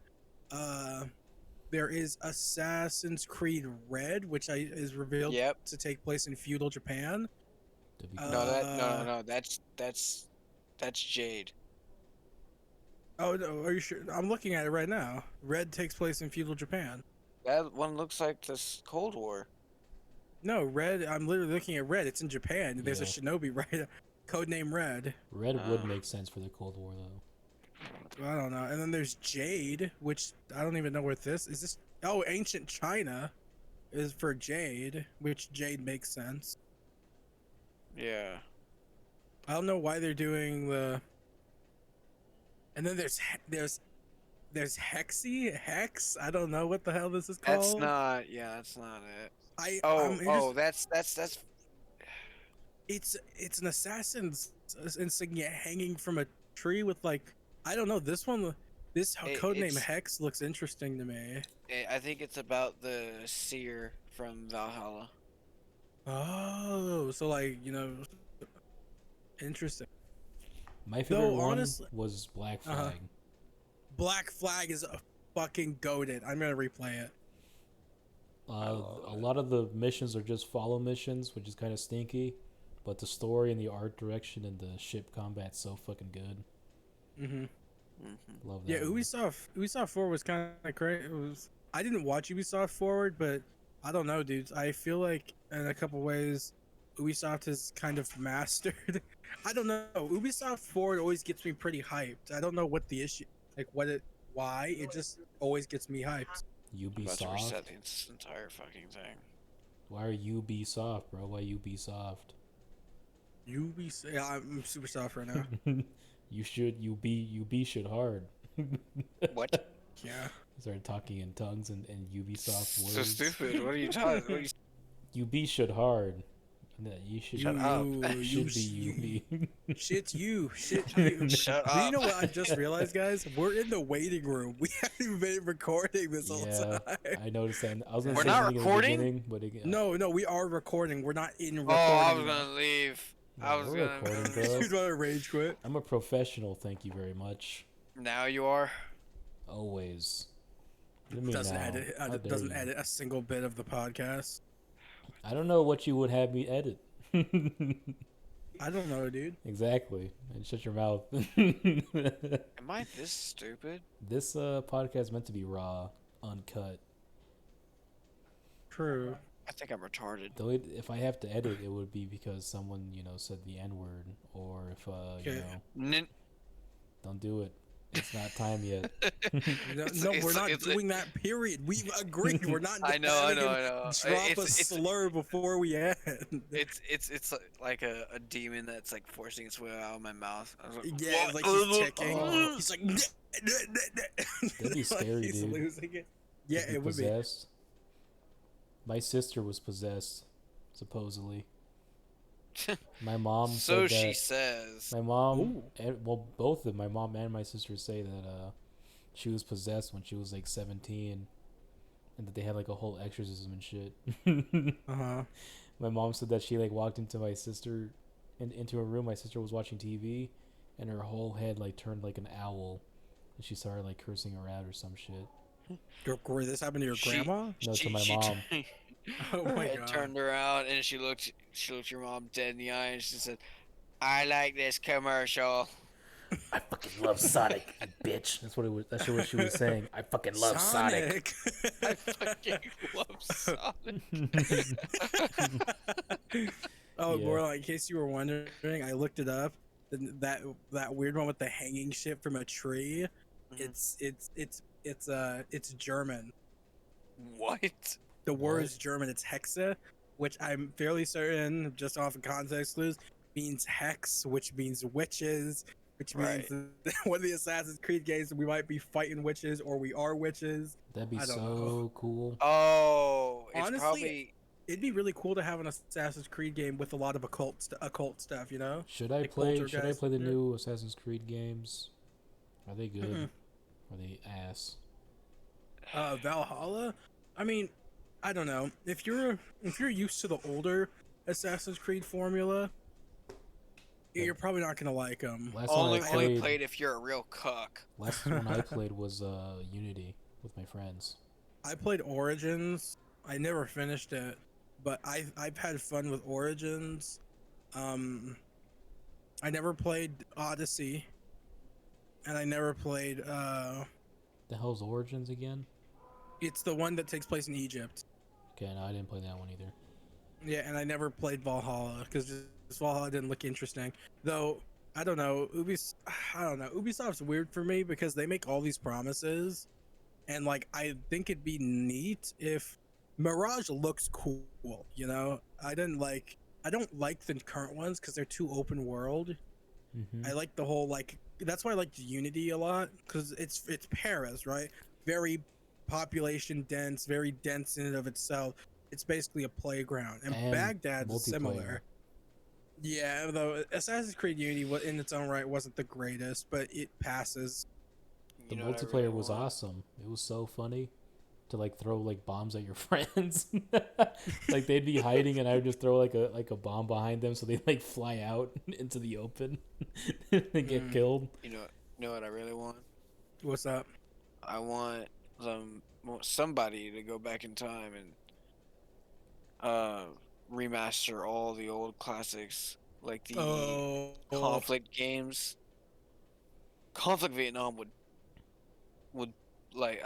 Speaker 1: There is Assassin's Creed Red, which is revealed
Speaker 3: Yep.
Speaker 1: to take place in feudal Japan.
Speaker 2: That'd be
Speaker 3: No,
Speaker 1: Uh,
Speaker 3: no. That's Jade.
Speaker 1: Oh no, are you sure? I'm looking at it right now. Red takes place in feudal Japan.
Speaker 3: That one looks like this Cold War.
Speaker 1: No, Red. I'm literally looking at Red. It's in Japan. There's a
Speaker 2: Yeah.
Speaker 1: shinobi, right? Codename Red.
Speaker 2: Red would make sense for the Cold War, though.
Speaker 1: I don't know. And then there's Jade, which I don't even know what this is. This ancient China is for Jade, which Jade makes sense.
Speaker 3: Yeah.
Speaker 1: I don't know why they're doing the. And then there's Hex. I don't know what the hell this is called.
Speaker 3: That's not. Yeah, that's not it. That's.
Speaker 1: It's an assassin's insignia hanging from a tree with like I don't know. This codename Hex looks interesting to me.
Speaker 3: I think it's about the seer from Valhalla.
Speaker 1: Oh, so like interesting.
Speaker 2: My favorite one
Speaker 1: honestly,
Speaker 2: was Black Flag.
Speaker 1: Black Flag is a fucking goated. I'm gonna replay it.
Speaker 2: A lot of the missions are just follow missions, which is kind of stinky, but the story and the art direction and the ship combat's so fucking good. Love that.
Speaker 1: Yeah, Ubisoft Forward was kind of crazy. I didn't watch Ubisoft Forward, but I don't know, dudes. I feel like in a couple ways, Ubisoft has kind of mastered. I don't know. Ubisoft Forward always gets me pretty hyped. I don't know what the issue, why it just always gets me hyped.
Speaker 3: I'm about to
Speaker 2: Ubisoft.
Speaker 3: reset this entire fucking thing.
Speaker 2: Why are Ubisoft, bro? Why Ubisoft?
Speaker 1: Yeah, I'm super soft right now.
Speaker 2: You should hard.
Speaker 3: What?
Speaker 1: Yeah.
Speaker 2: Started talking in tongues and Ubisoft words.
Speaker 3: So stupid. What are you talking?
Speaker 2: UB should hard. No, you should
Speaker 3: Shut up.
Speaker 2: Should be UB.
Speaker 1: Shit you.
Speaker 3: Shut
Speaker 1: Do you
Speaker 3: up.
Speaker 1: know what I just realized, guys? We're in the waiting room. We haven't been recording this whole
Speaker 2: Yeah,
Speaker 1: time.
Speaker 2: I noticed that. I was gonna
Speaker 3: We're
Speaker 2: say
Speaker 3: not
Speaker 2: something in the
Speaker 3: recording?
Speaker 2: beginning, but again,
Speaker 1: No, we are recording. We're not in
Speaker 3: Oh,
Speaker 1: recording.
Speaker 3: I was
Speaker 1: yet.
Speaker 3: gonna leave.
Speaker 2: No,
Speaker 3: I was
Speaker 2: we're
Speaker 3: gonna.
Speaker 2: recording, bro.
Speaker 1: He's about to rage quit.
Speaker 2: I'm a professional. Thank you very much.
Speaker 3: Now you are.
Speaker 2: Always. What do you mean
Speaker 1: Doesn't
Speaker 2: now?
Speaker 1: edit.
Speaker 2: How dare
Speaker 1: Doesn't
Speaker 2: you?
Speaker 1: edit a single bit of the podcast.
Speaker 2: I don't know what you would have me edit.
Speaker 1: I don't know, dude.
Speaker 2: Exactly. And shut your mouth.
Speaker 3: Am I this stupid?
Speaker 2: This podcast is meant to be raw, uncut.
Speaker 1: True.
Speaker 3: I think I'm retarded.
Speaker 2: Though if I have to edit, it would be because someone said the N word, or if don't do it. It's not time yet.
Speaker 1: We're not doing that. Period. We've agreed. We're not.
Speaker 3: I know.
Speaker 1: Drop a slur before we end.
Speaker 3: It's like a demon that's like forcing its way out of my mouth. I was like,
Speaker 1: Yeah, like he's ticking.
Speaker 2: Oh.
Speaker 1: He's like.
Speaker 2: That'd be scary,
Speaker 1: he's
Speaker 2: dude.
Speaker 1: losing it. Yeah,
Speaker 2: To be
Speaker 1: it would be.
Speaker 2: possessed. My sister was possessed, supposedly. My mom
Speaker 3: so
Speaker 2: said
Speaker 3: she
Speaker 2: that.
Speaker 3: says.
Speaker 2: My mom, both of my mom and my sister say that she was possessed when she was like 17, and that they had like a whole exorcism and shit. My mom said that she like walked into my sister, into a room. My sister was watching TV, and her whole head like turned like an owl, and she started like cursing her out or some shit.
Speaker 1: This happened to your grandma?
Speaker 2: No, to my mom.
Speaker 1: Oh my
Speaker 3: It
Speaker 1: god.
Speaker 3: turned around and she looked your mom dead in the eye and she said, "I like this commercial."
Speaker 2: I fucking love Sonic, you bitch. That's what it was. That's what she was saying. I fucking love Sonic.
Speaker 3: I fucking love Sonic.
Speaker 1: Oh,
Speaker 2: Yeah.
Speaker 1: Bordelon, in case you were wondering, I looked it up. That weird one with the hanging shit from a tree. It's German.
Speaker 3: What?
Speaker 1: The word is German. It's Hexe, which I'm fairly certain, just off of context clues, means hex, which means witches, which means that one of the Assassin's Creed games we might be fighting witches or we are witches.
Speaker 2: That'd be
Speaker 1: I don't
Speaker 2: so
Speaker 1: know.
Speaker 2: cool.
Speaker 3: Oh, it's
Speaker 1: Honestly,
Speaker 3: probably.
Speaker 1: It'd be really cool to have an Assassin's Creed game with a lot of occult stuff, you know?
Speaker 2: Should I
Speaker 1: Like
Speaker 2: play
Speaker 1: poltergeist.
Speaker 2: the new Assassin's Creed games? Are they good?
Speaker 1: Mhm.
Speaker 2: Are they ass?
Speaker 1: Valhalla. I mean, I don't know. If you're used to the older Assassin's Creed formula, you're probably not gonna like them.
Speaker 2: Last one I
Speaker 3: Only
Speaker 2: played.
Speaker 3: played if you're a real cuck.
Speaker 2: Last one I played was Unity with my friends.
Speaker 1: I played Origins. I never finished it, but I've had fun with Origins. Um, I never played Odyssey, and I never played.
Speaker 2: The hell's Origins again?
Speaker 1: It's the one that takes place in Egypt.
Speaker 2: Okay, no, I didn't play that one either.
Speaker 1: Yeah, and I never played Valhalla because Valhalla didn't look interesting. Though I don't know, I don't know. Ubisoft's weird for me because they make all these promises, and like I think it'd be neat if Mirage looks cool. You know, I don't like the current ones because they're too open world.
Speaker 2: Mm-hmm.
Speaker 1: I like the whole like that's why I liked Unity a lot because it's Paris, right? Very population dense, very dense in and of itself. It's basically a playground, and Baghdad's similar. Yeah, though Assassin's Creed Unity, in its own right, wasn't the greatest, but it passes.
Speaker 2: The multiplayer was awesome. It was so funny to like throw like bombs at your friends. Like they'd be hiding, and I would just throw like a bomb behind them, so they like fly out into the open and get killed.
Speaker 3: You know what I really want?
Speaker 1: What's up?
Speaker 3: I want somebody to go back in time and remaster all the old classics, like the conflict games. Conflict Vietnam would like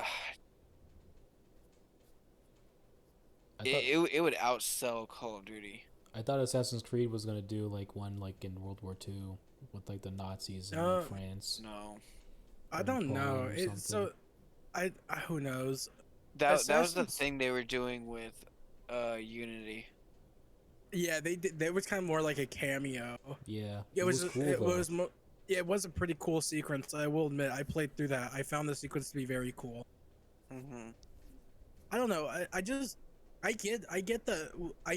Speaker 3: it would outsell Call of Duty.
Speaker 2: I thought Assassin's Creed was gonna do like one like in World War II with like the Nazis in like, France.
Speaker 3: No,
Speaker 1: I don't know. It's so I who knows.
Speaker 3: That was the thing they were doing with Unity.
Speaker 1: Yeah, they did. That was kind of more like a cameo.
Speaker 2: Yeah,
Speaker 1: it was
Speaker 2: cool,
Speaker 1: it was a pretty cool sequence. I will admit, I played through that. I found the sequence to be very cool.
Speaker 3: Mm-hmm.
Speaker 1: I don't know. I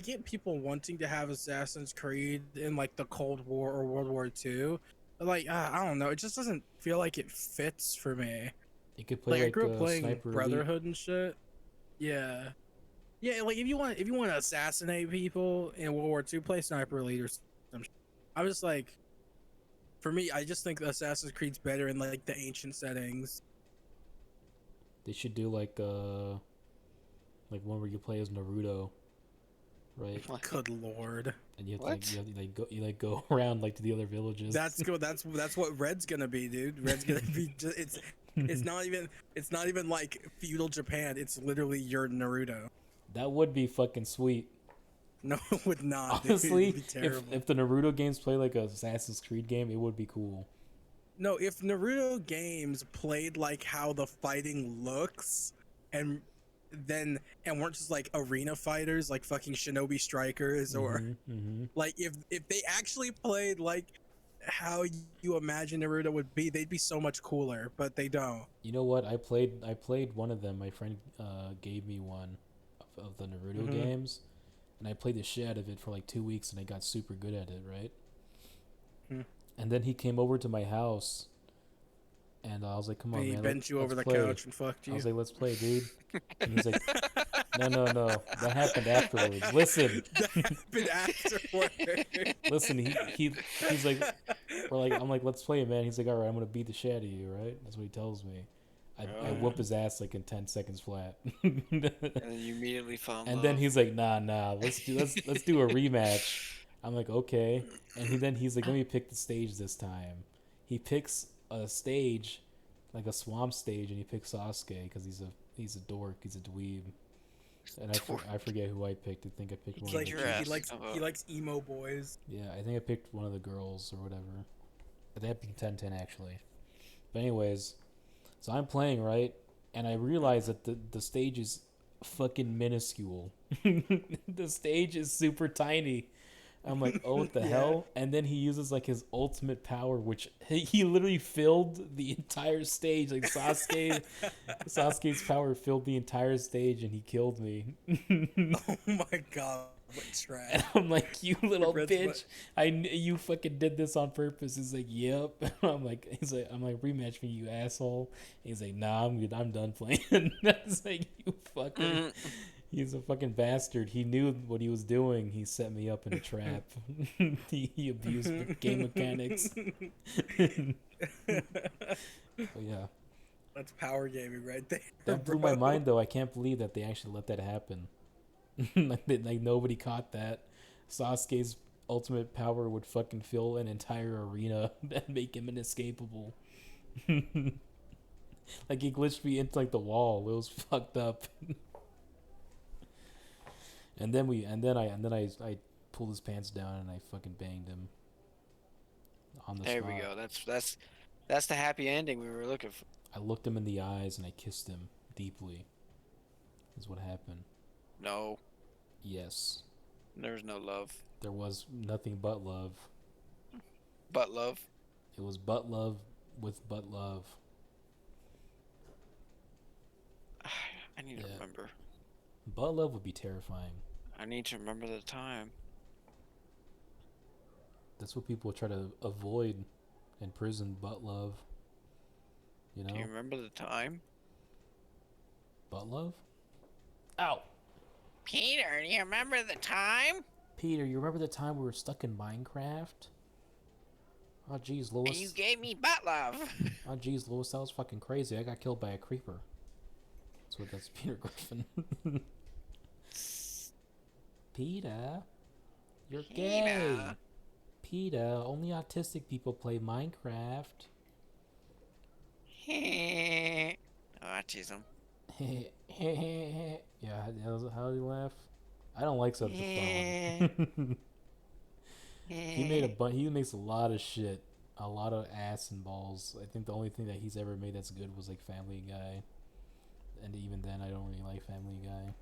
Speaker 1: get people wanting to have Assassin's Creed in like the Cold War or World War II. But like I don't know. It just doesn't feel like it fits for me.
Speaker 2: You could play like
Speaker 1: I grew up playing
Speaker 2: Sniper
Speaker 1: Brotherhood
Speaker 2: Elite.
Speaker 1: and shit. Yeah. Yeah, like if you want to assassinate people in World War II, play Sniper Elite or some. I was like, for me, I just think Assassin's Creed's better in like the ancient settings.
Speaker 2: They should do like one where you play as Naruto, right?
Speaker 1: Good lord!
Speaker 2: And you have to, you go around like to the other villages.
Speaker 1: That's good. That's what Red's gonna be, dude. Red's gonna be. It's not even like feudal Japan. It's literally your Naruto.
Speaker 2: That would be fucking sweet.
Speaker 1: No, it would not.
Speaker 2: Honestly,
Speaker 1: it'd be terrible.
Speaker 2: if the Naruto games play like a Assassin's Creed game, it would be cool.
Speaker 1: No, if Naruto games played like how the fighting looks, and weren't just like arena fighters, like fucking Shinobi Strikers, or like if they actually played like how you imagine Naruto would be, they'd be so much cooler. But they don't.
Speaker 2: You know what? I played one of them. My friend gave me one of the Naruto games, and I played the shit out of it for like 2 weeks, and I got super good at it, right? And then he came over to my house, and I was like, "Come on, man!" He
Speaker 1: bent you over the couch and fucked you.
Speaker 2: I was like, "Let's play, dude." And he's like, "No, that happened afterwards. Listen."
Speaker 1: That happened afterwards.
Speaker 2: Listen, he's like, I'm like, "Let's play, man." He's like, "All right, I'm gonna beat the shit out of you, right?" That's what he tells me. I whoop his ass like in 10 seconds flat.
Speaker 3: And then you immediately fall in love.
Speaker 2: Then he's like, nah, let's do a rematch. I'm like, okay. And he's like, let me pick the stage this time. He picks a stage, like a swamp stage, and he picks Sasuke because he's a dork, he's a dweeb. And I forget who I picked. I think I picked one of the
Speaker 1: kids. He likes emo boys.
Speaker 2: Yeah, I think I picked one of the girls or whatever. But they had been 10-10 actually. But anyways, so I'm playing, right? And I realize that the stage is fucking minuscule. The stage is super tiny. I'm like, oh, what the hell? And then he uses like his ultimate power, which he literally filled the entire stage. Like Sasuke's power filled the entire stage, and he killed me.
Speaker 1: Oh my god! What's
Speaker 2: And
Speaker 1: trash?
Speaker 2: I'm like, you little
Speaker 1: Brett's
Speaker 2: bitch, you fucking did this on purpose. He's like, yep. I'm like, rematch me, you asshole. He's like, nah, I'm good. I'm done playing. I was like, you fucking, he's a fucking bastard. He knew what he was doing. He set me up in a trap. He abused game mechanics. But yeah,
Speaker 1: That's power gaming right there.
Speaker 2: that blew my mind though. I can't believe that they actually let that happen. like nobody caught that. Sasuke's ultimate power would fucking fill an entire arena and make him inescapable. Like he glitched me into like the wall. It was fucked up. and then I pulled his pants down and I fucking banged him on the
Speaker 3: There
Speaker 2: spot.
Speaker 3: we go. That's the happy ending we were looking for.
Speaker 2: I looked him in the eyes and I kissed him deeply. Is what happened.
Speaker 3: No,
Speaker 2: Yes.
Speaker 3: there's no love.
Speaker 2: There was nothing but love.
Speaker 3: But love.
Speaker 2: It was but love with but love.
Speaker 3: I need to
Speaker 2: Yeah.
Speaker 3: remember.
Speaker 2: But love would be terrifying.
Speaker 3: I need to remember the time.
Speaker 2: That's what people try to avoid in prison. But love. You know?
Speaker 3: Do you remember the time?
Speaker 2: But love? Ow!
Speaker 3: Peter, do you remember the time?
Speaker 2: Peter, you remember the time we were stuck in Minecraft? Oh, jeez, Lois.
Speaker 3: And you gave me butt love.
Speaker 2: Oh, jeez, Lois, that was fucking crazy. I got killed by a creeper. That's Peter Griffin. Peter, you're gay. Peter, only autistic people play Minecraft.
Speaker 3: Autism.
Speaker 2: Yeah, how do you laugh? I don't like Subject Phone. He makes a lot of shit, a lot of ass and balls. I think the only thing that he's ever made that's good was like Family Guy, and even then I don't really like Family Guy.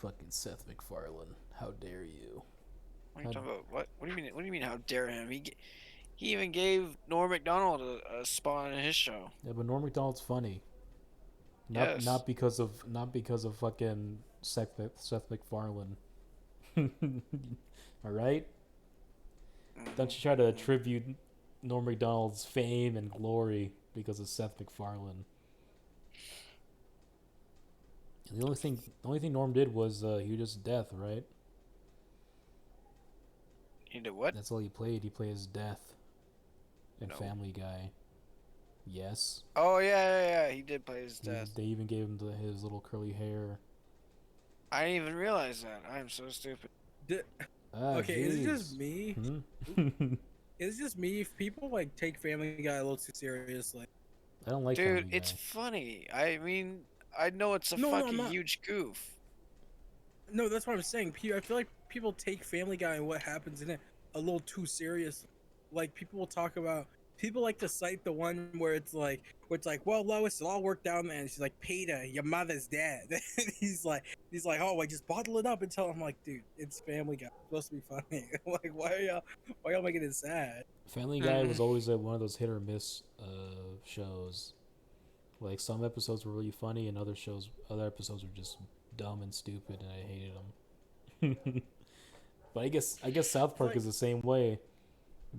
Speaker 2: Fucking Seth MacFarlane, how dare you?
Speaker 3: What are you talking about? What do you mean? What do you mean? How dare him? He even gave Norm Macdonald a spot in his show.
Speaker 2: Yeah, but Norm Macdonald's funny.
Speaker 3: Yes.
Speaker 2: Not because of fucking Seth MacFarlane. All right. Don't you try to attribute Norm Macdonald's fame and glory because of Seth MacFarlane. The only thing Norm did was he was just Death, right?
Speaker 3: He did what?
Speaker 2: That's all he played. He played as Death in
Speaker 3: No.
Speaker 2: Family Guy. Yes.
Speaker 3: Oh yeah. He did play his death.
Speaker 2: They even gave him his little curly hair.
Speaker 3: I didn't even realize that. I am so stupid.
Speaker 1: Okay, is it
Speaker 2: jeez.
Speaker 1: just me?
Speaker 2: Hmm?
Speaker 1: Is it just me if people like take Family Guy a little too seriously?
Speaker 2: I don't like
Speaker 3: Dude,
Speaker 2: Family
Speaker 3: it's
Speaker 2: Guy.
Speaker 3: funny. I mean, I know it's a
Speaker 1: No, I'm
Speaker 3: fucking
Speaker 1: not.
Speaker 3: huge goof.
Speaker 1: No, that's what I'm saying. I feel like people take Family Guy and what happens in it a little too serious. Like people will talk about. People like to cite the one where it's like, well, Lois, it all worked out, and she's like, Peter, your mother's dead. And he's like, oh, I just bottle it up and tell him, like, dude, it's Family Guy. It's supposed to be funny. Like, why y'all making it sad?
Speaker 2: Family Guy was always one of those hit or miss shows. Like some episodes were really funny, and other episodes were just dumb and stupid, and I hated them. But I guess South Park is the same way.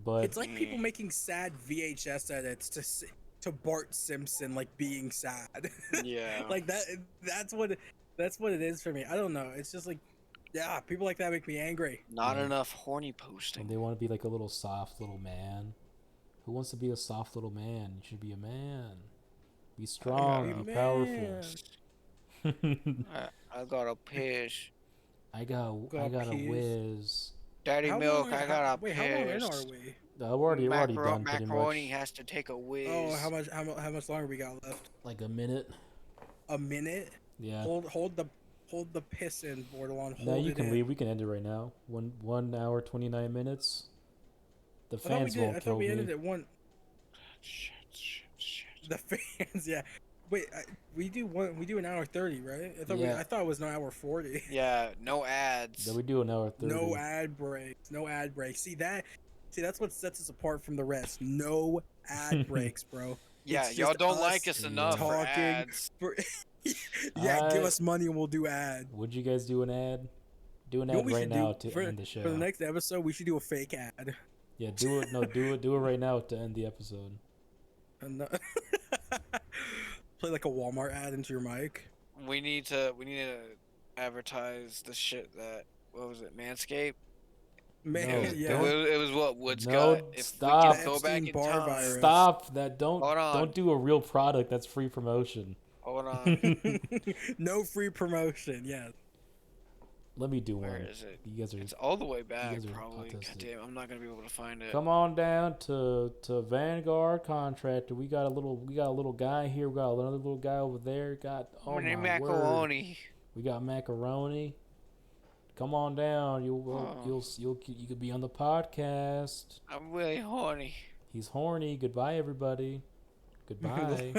Speaker 2: But
Speaker 1: It's like people making sad VHS edits to Bart Simpson like being sad.
Speaker 3: Yeah.
Speaker 1: Like that's what it is for me. I don't know. It's just like, yeah, people like that make me angry.
Speaker 3: Not
Speaker 2: Yeah.
Speaker 3: enough horny
Speaker 2: and
Speaker 3: posting.
Speaker 2: they want to be like a little soft little man. Who wants to be a soft little man? You should be a man. Be strong. Be powerful.
Speaker 3: I got a piss.
Speaker 2: I got a whiz.
Speaker 3: Daddy
Speaker 1: How
Speaker 3: Milk,
Speaker 1: long-
Speaker 3: I got a
Speaker 1: Wait,
Speaker 3: piss.
Speaker 1: how long in are we?
Speaker 2: We're already done pretty
Speaker 3: Macaroni
Speaker 2: much.
Speaker 3: has to take a whiz.
Speaker 1: Oh, how much longer we got left?
Speaker 2: Like a minute.
Speaker 1: A minute?
Speaker 2: Yeah.
Speaker 1: Hold the piss in, Bordelon. Hold
Speaker 2: Now you
Speaker 1: it
Speaker 2: can
Speaker 1: in.
Speaker 2: leave. We can end it right now. 1 hour 29 minutes. The
Speaker 1: I thought we
Speaker 2: fans
Speaker 1: did.
Speaker 2: won't
Speaker 1: I
Speaker 2: kill
Speaker 1: thought we ended
Speaker 2: me.
Speaker 1: at one.
Speaker 3: Shit.
Speaker 1: The fans, yeah. Wait, we do 1 hour 30, right?
Speaker 2: Yeah.
Speaker 1: I thought it was an hour 40.
Speaker 3: Yeah, no ads.
Speaker 2: Yeah, we do an hour 30.
Speaker 1: No ad breaks. No ad breaks. See that's what sets us apart from the rest. No ad breaks, bro.
Speaker 3: Yeah,
Speaker 1: It's
Speaker 3: y'all
Speaker 1: just
Speaker 3: don't
Speaker 1: us
Speaker 3: like us enough for
Speaker 1: talking
Speaker 3: ads.
Speaker 1: Yeah, give
Speaker 2: Alright.
Speaker 1: us money and we'll do ad.
Speaker 2: Would you guys do an ad? Do an
Speaker 1: You know
Speaker 2: ad
Speaker 1: what we
Speaker 2: right
Speaker 1: should
Speaker 2: now
Speaker 1: do
Speaker 2: to end the show.
Speaker 1: for the next episode? We should do a fake ad.
Speaker 2: Yeah, do it. No, do it right now to end the episode.
Speaker 1: And, play like a Walmart ad into your mic.
Speaker 3: We need to advertise the shit that, what was it, Manscaped?
Speaker 1: Man,
Speaker 2: No,
Speaker 1: yeah.
Speaker 3: It was what Woods
Speaker 2: No,
Speaker 3: got. If
Speaker 2: stop.
Speaker 3: we could go back
Speaker 1: Epstein
Speaker 3: in
Speaker 1: Barr
Speaker 3: time.
Speaker 1: virus.
Speaker 2: Stop that! Don't
Speaker 3: Hold on.
Speaker 2: don't do a real product. That's free promotion.
Speaker 3: Hold on.
Speaker 1: No free promotion. Yeah.
Speaker 2: Let me do
Speaker 3: Where
Speaker 2: one.
Speaker 3: is it?
Speaker 2: You guys are.
Speaker 3: It's all the way back,
Speaker 2: guys are
Speaker 3: probably. God
Speaker 2: autistic.
Speaker 3: damn, I'm not gonna be able to find it.
Speaker 2: Come on down to Vanguard Contractor. We got a little guy here. We got another little guy over there. Got oh my word.
Speaker 3: Macaroni.
Speaker 2: We got macaroni. Come on down. You could be on the podcast.
Speaker 3: I'm really horny.
Speaker 2: He's horny. Goodbye, everybody. Goodbye.